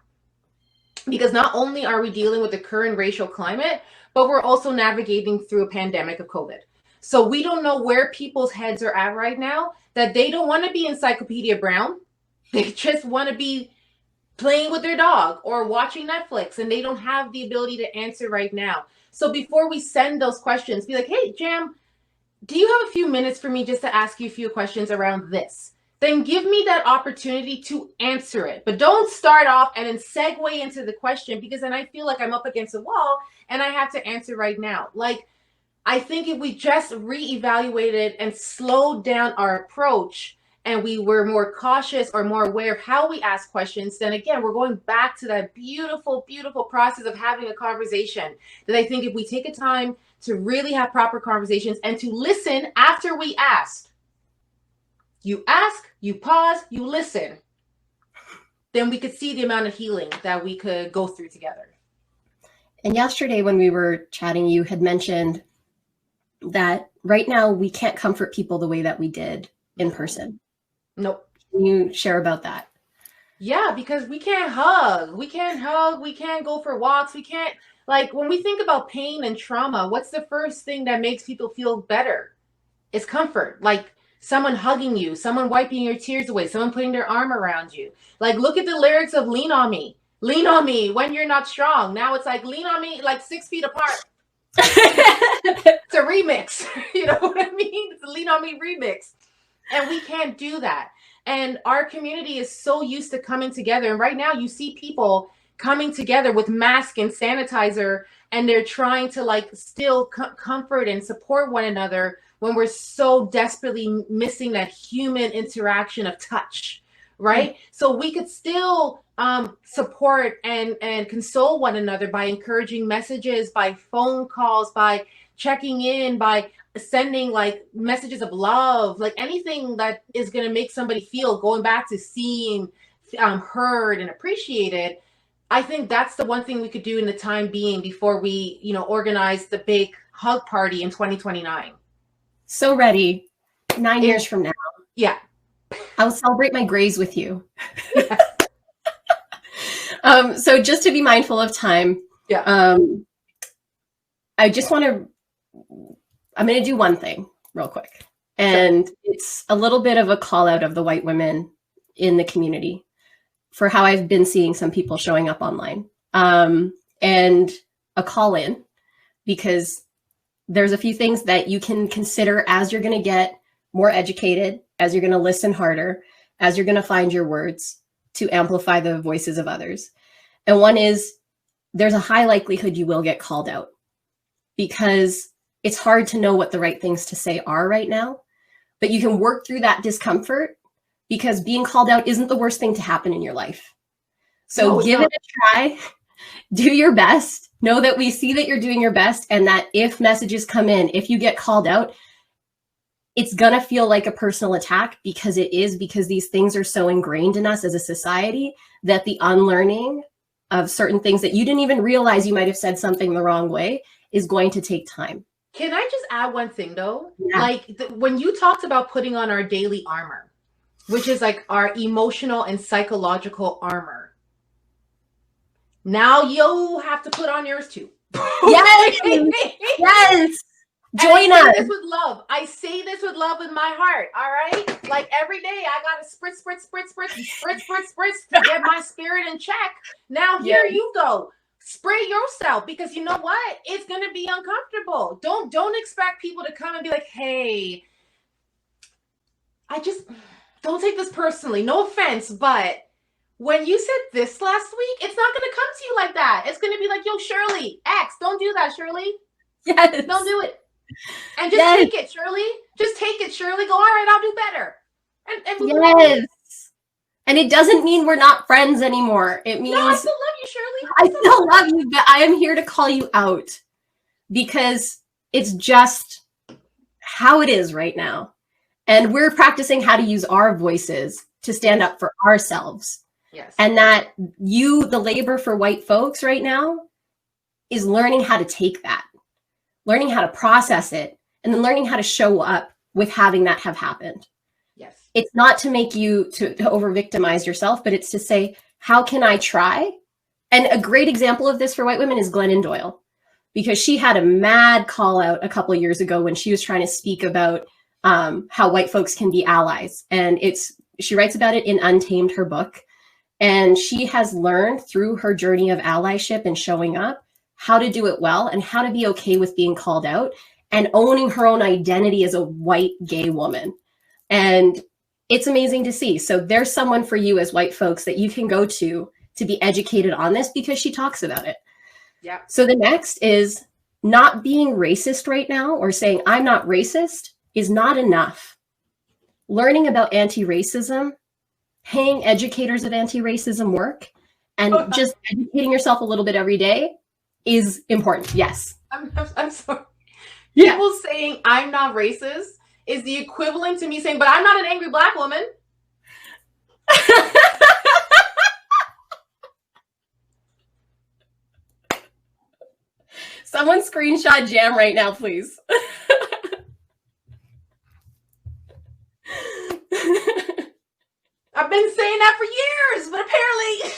Because not only are we dealing with the current racial climate, but we're also navigating through a pandemic of COVID. So we don't know where people's heads are at right now, that they don't want to be Encyclopedia Brown. They just want to be playing with their dog or watching Netflix, and they don't have the ability to answer right now. So before we send those questions, be like, hey, Jam, do you have a few minutes for me just to ask you a few questions around this? Then give me that opportunity to answer it. But don't start off and then segue into the question, because then I feel like I'm up against a wall and I have to answer right now. Like, I think if we just reevaluated and slowed down our approach and we were more cautious or more aware of how we ask questions, then again, we're going back to that beautiful, beautiful process of having a conversation. That I think if we take a time to really have proper conversations and to listen after we ask, you ask, you pause, you listen, then we could see the amount of healing that we could go through together. And yesterday when we were chatting, you had mentioned that right now we can't comfort people the way that we did in person. Nope. Can you share about that? Yeah, because we can't hug. We can't go for walks. We can't, like, when we think about pain and trauma, what's the first thing that makes people feel better? It's comfort. Like someone hugging you, someone wiping your tears away, someone putting their arm around you. Like, look at the lyrics of Lean on Me. Lean on me when you're not strong. Now it's like, lean on me like 6 feet apart. It's a remix. You know what I mean? It's a Lean on Me remix. And we can't do that. And our community is so used to coming together. And right now you see people coming together with mask and sanitizer, and they're trying to like still comfort and support one another when we're so desperately missing that human interaction of touch, right? Mm-hmm. So we could still support and console one another by encouraging messages, by phone calls, by checking in, by sending like messages of love, like anything that is going to make somebody feel, going back to seeing, heard and appreciated. I think that's the one thing we could do in the time being before we, organize the big hug party in 2029. So ready. 9 years from now. Yeah. I'll celebrate my grays with you. Yeah. So just to be mindful of time. Yeah. I just want to, I'm going to do one thing real quick. And it's a little bit of a call out of the white women in the community for how I've been seeing some people showing up online, and a call in, because there's a few things that you can consider as you're going to get more educated, as you're going to listen harder, as you're going to find your words to amplify the voices of others. And one is, there's a high likelihood you will get called out, because it's hard to know what the right things to say are right now, but you can work through that discomfort, because being called out isn't the worst thing to happen in your life. So give it a try, do your best, know that we see that you're doing your best, and that if messages come in, if you get called out, it's gonna feel like a personal attack, because these things are so ingrained in us as a society that the unlearning of certain things that you didn't even realize you might have said something the wrong way is going to take time. Can I just add one thing though? Yeah. Like when you talked about putting on our daily armor, which is like our emotional and psychological armor. Now you have to put on yours too. Yes. Yes. Join us. I say this with love. I say this with love in my heart. All right. Like every day I got to spritz to get my spirit in check. Now here you go. Spray yourself, because you know what? It's going to be uncomfortable. Don't expect people to come and be like, hey, don't take this personally. No offense, but when you said this last week, it's not going to come to you like that. It's going to be like, yo, Shirley, X, don't do that, Shirley. Yes. Don't do it. And just take it, Shirley. Just take it, Shirley. Go, all right, I'll do better. And yes. And it doesn't mean we're not friends anymore. It means... No, I still love you, Shirley. I still love you, but I am here to call you out because it's just how it is right now. And we're practicing how to use our voices to stand up for ourselves. Yes. And that the labor for white folks right now is learning how to take that, learning how to process it, and then learning how to show up with having that have happened. Yes. It's not to make you to over-victimize yourself, but it's to say, how can I try? And a great example of this for white women is Glennon Doyle, because she had a mad call out a couple of years ago when she was trying to speak about how white folks can be allies. And she writes about it in Untamed, her book. And she has learned through her journey of allyship and showing up how to do it well and how to be okay with being called out and owning her own identity as a white gay woman. And it's amazing to see. So there's someone for you as white folks that you can go to be educated on this, because she talks about it. Yeah. So the next is not being racist right now, or saying I'm not racist is not enough. Learning about anti-racism, paying educators of anti-racism work, and just educating yourself a little bit every day is important. Yes. I'm sorry. Yeah. People saying I'm not racist is the equivalent to me saying, but I'm not an angry Black woman. Someone screenshot Jam right now, please. I've been saying that for years, but apparently.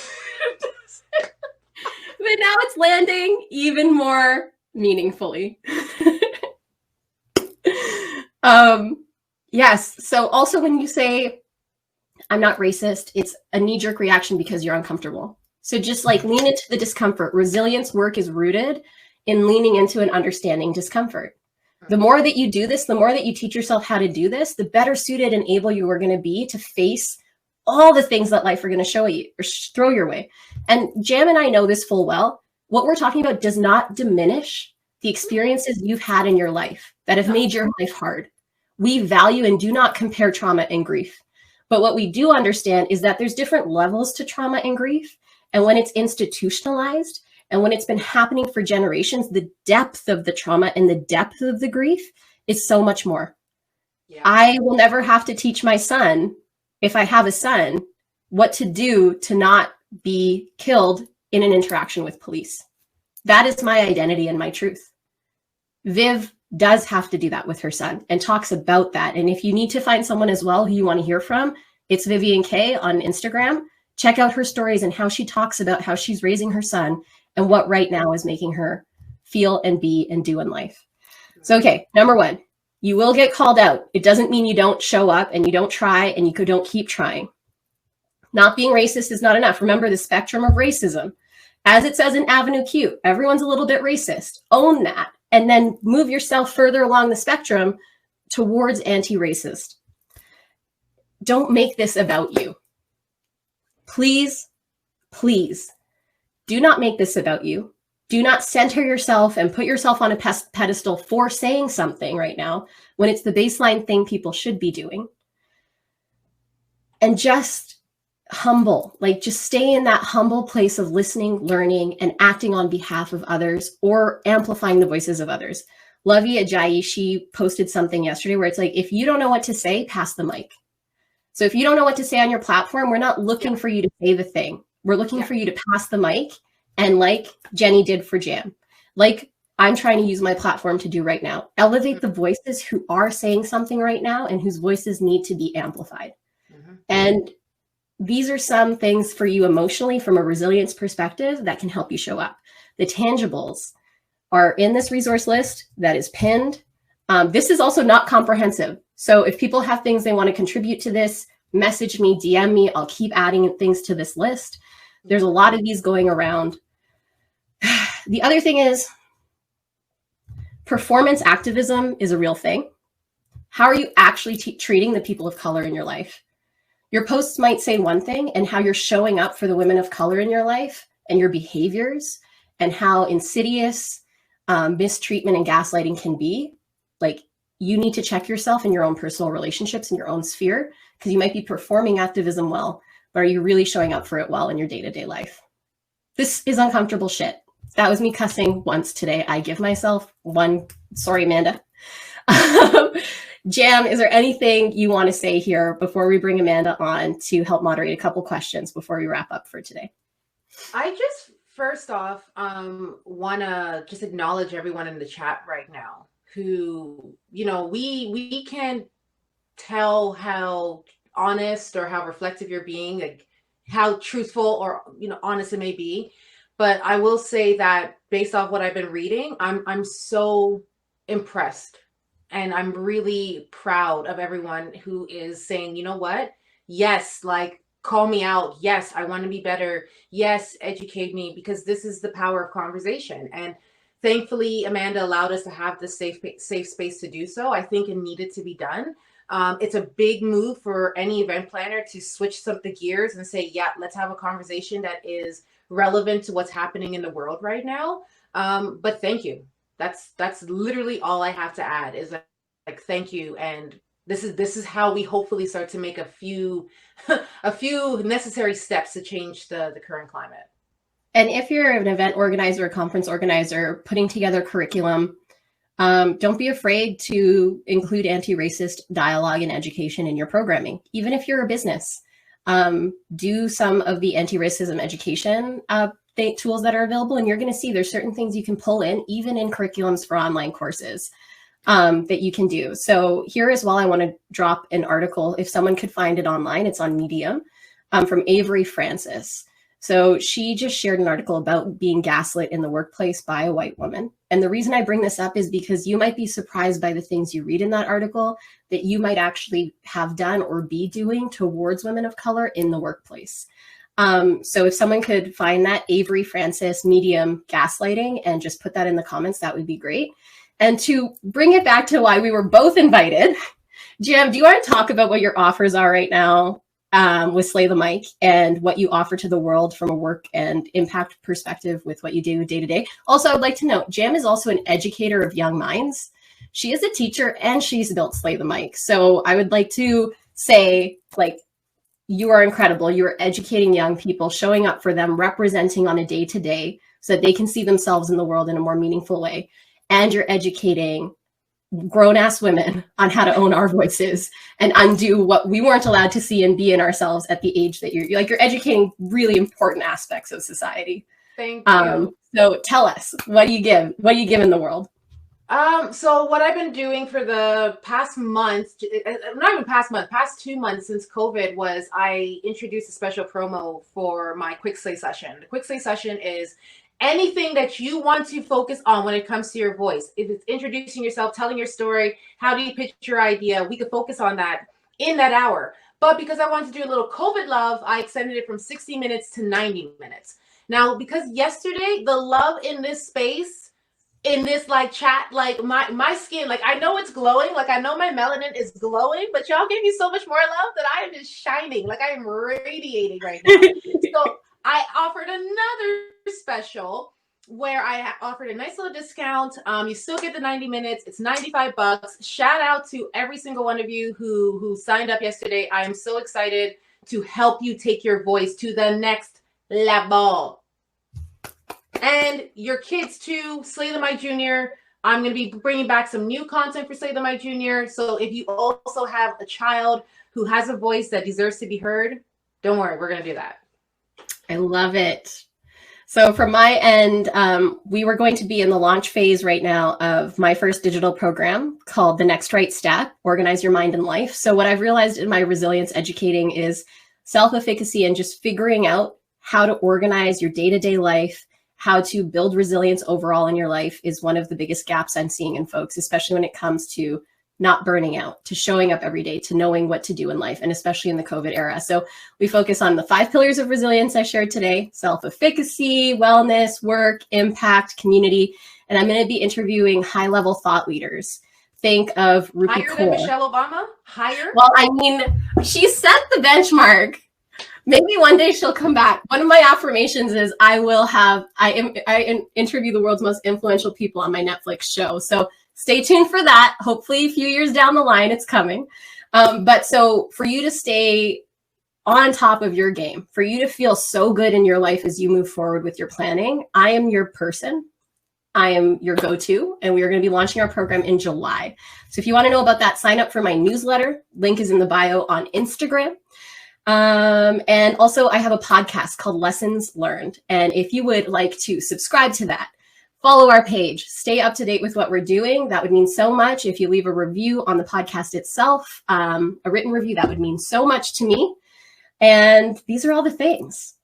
But now it's landing even more meaningfully. Yes. So also when you say, I'm not racist, it's a knee-jerk reaction because you're uncomfortable. So just like lean into the discomfort. Resilience work is rooted in leaning into and understanding discomfort. The more that you do this, the more that you teach yourself how to do this, the better suited and able you are going to be to face all the things that life are going to show you or throw your way. And Jam and I know this full well. What we're talking about does not diminish the experiences you've had in your life that have made your life hard. We value and do not compare trauma and grief. But what we do understand is that there's different levels to trauma and grief. And when it's institutionalized and when it's been happening for generations, the depth of the trauma and the depth of the grief is so much more. Yeah. I will never have to teach my son, if I have a son, what to do to not be killed in an interaction with police. That is my identity and my truth. Viv does have to do that with her son and talks about that. And if you need to find someone as well who you want to hear from, it's Vivian K on Instagram. Check out her stories and how she talks about how she's raising her son and what right now is making her feel and be and do in life. So, okay, number one, you will get called out. It doesn't mean you don't show up and you don't try and you don't keep trying. Not being racist is not enough. Remember the spectrum of racism. As it says in Avenue Q, everyone's a little bit racist. Own that. And then move yourself further along the spectrum towards anti-racist. Don't make this about you. Please, please, do not make this about you. Do not center yourself and put yourself on a pedestal for saying something right now when it's the baseline thing people should be doing. And just just stay in that humble place of listening, learning, and acting on behalf of others or amplifying the voices of others. Lovey Ajayi, she posted something yesterday where it's like, if you don't know what to say, pass the mic. So if you don't know what to say on your platform, we're not looking for you to say the thing. We're looking for you to pass the mic. And like Jenny did for Jam, like I'm trying to use my platform to do right now, elevate the voices who are saying something right now and whose voices need to be amplified. And these are some things for you emotionally from a resilience perspective that can help you show up. The tangibles are in this resource list that is pinned. This is also not comprehensive. So if people have things they want to contribute to this, message me, DM me. I'll keep adding things to this list. There's a lot of these going around. The other thing is performance activism is a real thing. How are you actually treating the people of color in your life? Your posts might say one thing, and how you're showing up for the women of color in your life and your behaviors and how insidious mistreatment and gaslighting can be. Like, you need to check yourself in your own personal relationships in your own sphere, because you might be performing activism well, but are you really showing up for it well in your day-to-day life? This is uncomfortable shit. That was me cussing once today. I give myself one. Sorry, Amanda. Jam, is there anything you want to say here before we bring Amanda on to help moderate a couple questions before we wrap up for today? I just first off want to just acknowledge everyone in the chat right now who, you know, we can't tell how honest or how reflective you're being, like how truthful or, you know, honest it may be. But I will say that based off what I've been reading, I'm so impressed. And I'm really proud of everyone who is saying, you know what? Yes, like, call me out. Yes, I want to be better. Yes, educate me, because this is the power of conversation. And thankfully, Amanda allowed us to have this safe space to do so. I think it needed to be done. It's a big move for any event planner to switch some of the gears and say, yeah, let's have a conversation that is relevant to what's happening in the world right now. But thank you. That's literally all I have to add is like thank you. And this is how we hopefully start to make a few a few necessary steps to change the current climate. And if you're an event organizer, a conference organizer, putting together curriculum, don't be afraid to include anti-racist dialogue and education in your programming. Even if you're a business, do some of the anti-racism education tools that are available, and you're going to see there's certain things you can pull in, even in curriculums for online courses, that you can do. So here as well, I want to drop an article. If someone could find it online, it's on Medium, from Avery Francis. So she just shared an article about being gaslit in the workplace by a white woman. And the reason I bring this up is because you might be surprised by the things you read in that article that you might actually have done or be doing towards women of color in the workplace. So if someone could find that, Avery Francis, Medium, gaslighting, and just put that in the comments, that would be great. And to bring it back to why we were both invited, Jam, do you want to talk about what your offers are right now with Slay the Mic and what you offer to the world from a work and impact perspective with what you do day to day? Also, I'd like to note, Jam is also an educator of young minds. She is a teacher and she's built Slay the Mic. So I would like to say, like, you are incredible. You are educating young people, showing up for them, representing on a day-to-day so that they can see themselves in the world in a more meaningful way. And you're educating grown-ass women on how to own our voices and undo what we weren't allowed to see and be in ourselves at the age that you're educating really important aspects of society. Thank you. So tell us, what do you give? What do you give in the world? So what I've been doing for the past month, not even past month, past 2 months since COVID, was I introduced a special promo for my Quick Slay session. The Quick Slay session is anything that you want to focus on when it comes to your voice. If it's introducing yourself, telling your story, how do you pitch your idea, we could focus on that in that hour. But because I wanted to do a little COVID love, I extended it from 60 minutes to 90 minutes. Now, because yesterday, the love in this space, in this like chat, like my skin, like I know it's glowing, like I know my melanin is glowing, but y'all gave me so much more love that I am just shining, like I am radiating right now. So I offered another special where I offered a nice little discount. You still get the 90 minutes. It's $95. Shout out to every single one of you who signed up yesterday. I am so excited to help you take your voice to the next level. And your kids too, Slay the Mic Junior. I'm going to be bringing back some new content for Slay the Mic Junior. So if you also have a child who has a voice that deserves to be heard, don't worry, we're going to do that. I love it. So from my end, we were going to be in the launch phase right now of my first digital program called The Next Right Step, Organize Your Mind and Life. So what I've realized in my resilience educating is self-efficacy and just figuring out how to organize your day-to-day life, how to build resilience overall in your life is one of the biggest gaps I'm seeing in folks, especially when it comes to not burning out, to showing up every day, to knowing what to do in life, and especially in the COVID era. So we focus on the 5 pillars of resilience I shared today: self-efficacy, wellness, work, impact, community. And I'm going to be interviewing high-level thought leaders. Think of Rupi Higher Kaur. than Michelle Obama? Higher? Well, I mean, she set the benchmark. Maybe one day she'll come back. One of my affirmations is I interview the world's most influential people on my Netflix show. So stay tuned for that. Hopefully a few years down the line, it's coming. But so for you to stay on top of your game, for you to feel so good in your life as you move forward with your planning, I am your person. I am your go-to, and we are going to be launching our program in July. So if you want to know about that, sign up for my newsletter. Link is in the bio on Instagram. And also I have a podcast called Lessons Learned. And if you would like to subscribe to that, follow our page, stay up to date with what we're doing, that would mean so much. If you leave a review on the podcast itself, a written review, that would mean so much to me. And these are all the things.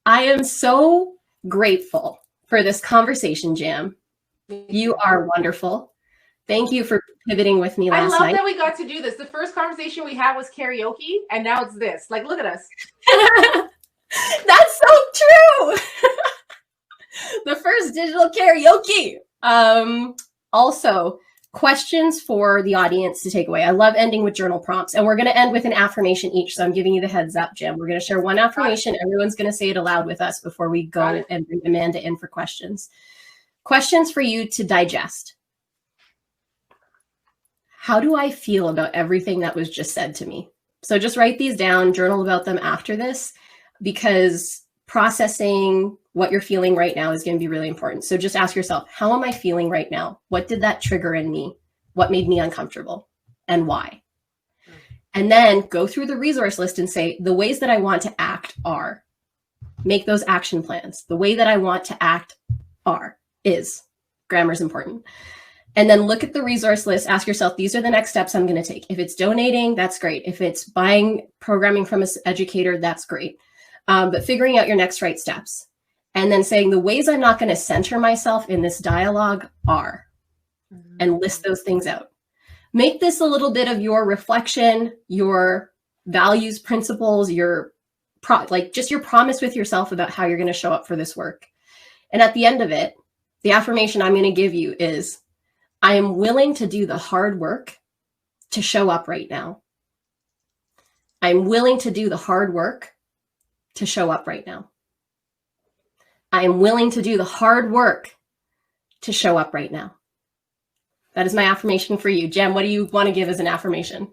I am so grateful for this conversation, Jam. You are wonderful. Thank you for pivoting with me last night. I love that we got to do this. The first conversation we had was karaoke, and now it's this. Like, look at us. That's so true. The first digital karaoke. Also, questions for the audience to take away. I love ending with journal prompts, and we're going to end with an affirmation each. So I'm giving you the heads up, Jim. We're going to share one affirmation. Everyone's going to say it aloud with us before we go and bring Amanda in for questions. Questions for you to digest. How do I feel about everything that was just said to me? So just write these down, journal about them after this, because processing what you're feeling right now is going to be really important. So just ask yourself, how am I feeling right now? What did that trigger in me? What made me uncomfortable and why? And then go through the resource list and say, the ways that I want to act are, make those action plans. The way that I want to act is, grammar is important. And then look at the resource list, ask yourself, these are the next steps I'm going to take. If it's donating, that's great. If it's buying programming from an educator, that's great. But figuring out your next right steps. And then saying the ways I'm not going to center myself in this dialogue are, and list those things out. Make this a little bit of your reflection, your values, principles, your just your promise with yourself about how you're going to show up for this work. And at the end of it, the affirmation I'm going to give you is, I am willing to do the hard work to show up right now. I'm willing to do the hard work to show up right now. I am willing to do the hard work to show up right now. That is my affirmation for you. Jem, what do you want to give as an affirmation?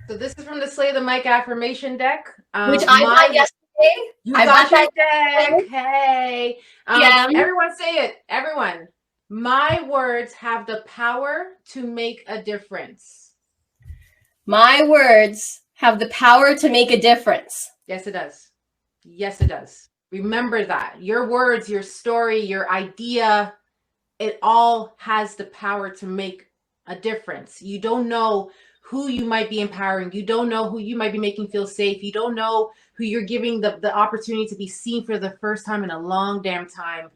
So this is from the Slay the Mic affirmation deck. Which I bought yesterday. You got your deck. Hey. Yeah. Everyone say it. Everyone. My words have the power to make a difference. My words have the power to make a difference. Yes, it does. Yes, it does. Remember that. Your words, your story, your idea, it all has the power to make a difference. You don't know who you might be empowering. You don't know who you might be making feel safe. You don't know who you're giving the opportunity to be seen for the first time in a long damn time.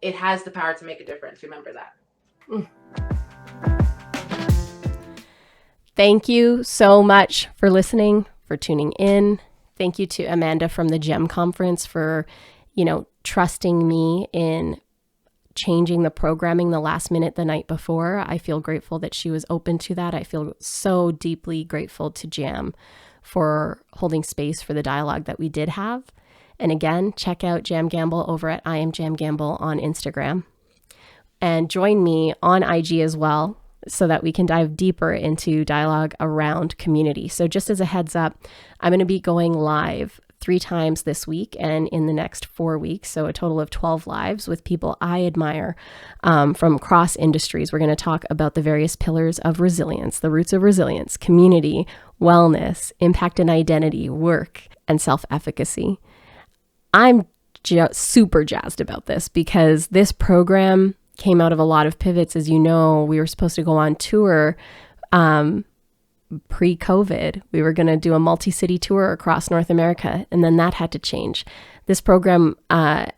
It has the power to make a difference. Remember that. Thank you so much for listening, for tuning in. Thank you to Amanda from the Gem Conference for, trusting me in changing the programming the last minute the night before. I feel grateful that she was open to that. I feel so deeply grateful to Jam for holding space for the dialogue that we did have. And again, check out Jam Gamble over at I Am Jam Gamble on Instagram. And join me on IG as well, so that we can dive deeper into dialogue around community. So just as a heads up, I'm going to be going live 3 times this week and in the next 4 weeks. So a total of 12 lives with people I admire from cross industries. We're going to talk about the various pillars of resilience, the roots of resilience, community, wellness, impact and identity, work, and self-efficacy. I'm super jazzed about this because this program came out of a lot of pivots. As you know, we were supposed to go on tour pre-COVID. We were going to do a multi-city tour across North America, and then that had to change. This program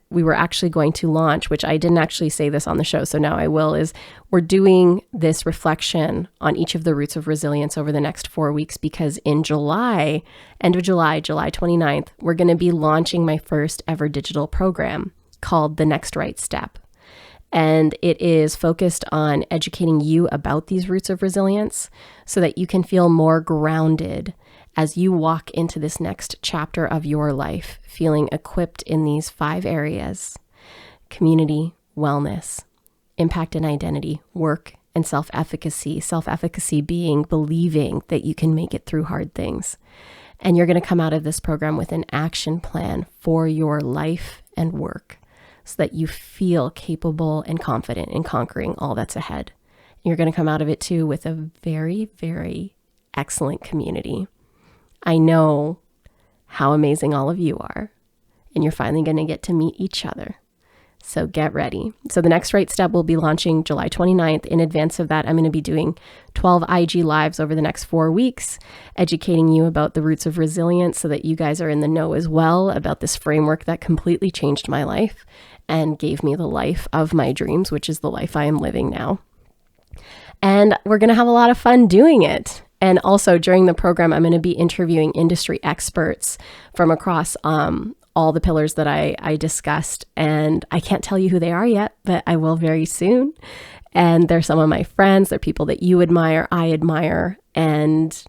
we were actually going to launch, which I didn't actually say this on the show, so now I will, is we're doing this reflection on each of the roots of resilience over the next 4 weeks, because in July, end of July, July 29th, we're going to be launching my first ever digital program called The Next Right Step. And it is focused on educating you about these roots of resilience so that you can feel more grounded as you walk into this next chapter of your life, feeling equipped in these 5 areas: community, wellness, impact and identity, work, and self-efficacy. Self-efficacy being believing that you can make it through hard things. And you're going to come out of this program with an action plan for your life and work, so that you feel capable and confident in conquering all that's ahead. You're going to come out of it too with a very, very excellent community. I know how amazing all of you are, and you're finally going to get to meet each other. So get ready. So the Next Right Step will be launching July 29th. In advance of that, I'm going to be doing 12 IG Lives over the next 4 weeks, educating you about the roots of resilience so that you guys are in the know as well about this framework that completely changed my life and gave me the life of my dreams, which is the life I am living now. And we're going to have a lot of fun doing it. And also during the program, I'm going to be interviewing industry experts from across all the pillars that I discussed. And I can't tell you who they are yet, but I will very soon. And they're some of my friends. They're people that you admire, I admire. And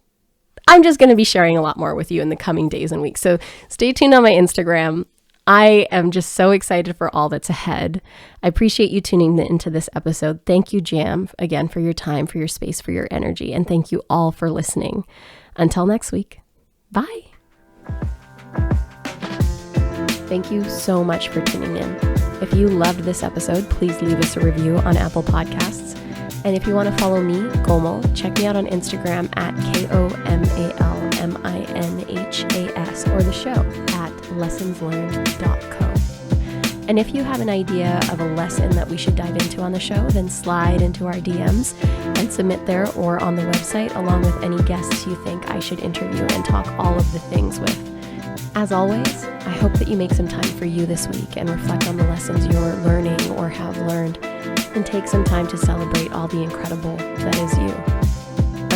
I'm just going to be sharing a lot more with you in the coming days and weeks. So stay tuned on my Instagram. I am just so excited for all that's ahead. I appreciate you tuning into this episode. Thank you, Jam, again, for your time, for your space, for your energy. And thank you all for listening. Until next week, bye. Thank you so much for tuning in. If you loved this episode, please leave us a review on Apple Podcasts. And if you want to follow me, Komal, check me out on Instagram at KOMALMINHAS, or the show at lessonslearned.co. And if you have an idea of a lesson that we should dive into on the show, then slide into our DMs and submit there or on the website, along with any guests you think I should interview and talk all of the things with. As always, I hope that you make some time for you this week and reflect on the lessons you're learning or have learned, and take some time to celebrate all the incredible that is you.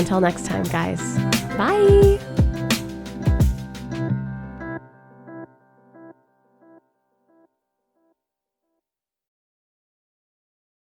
Until next time, guys. Bye!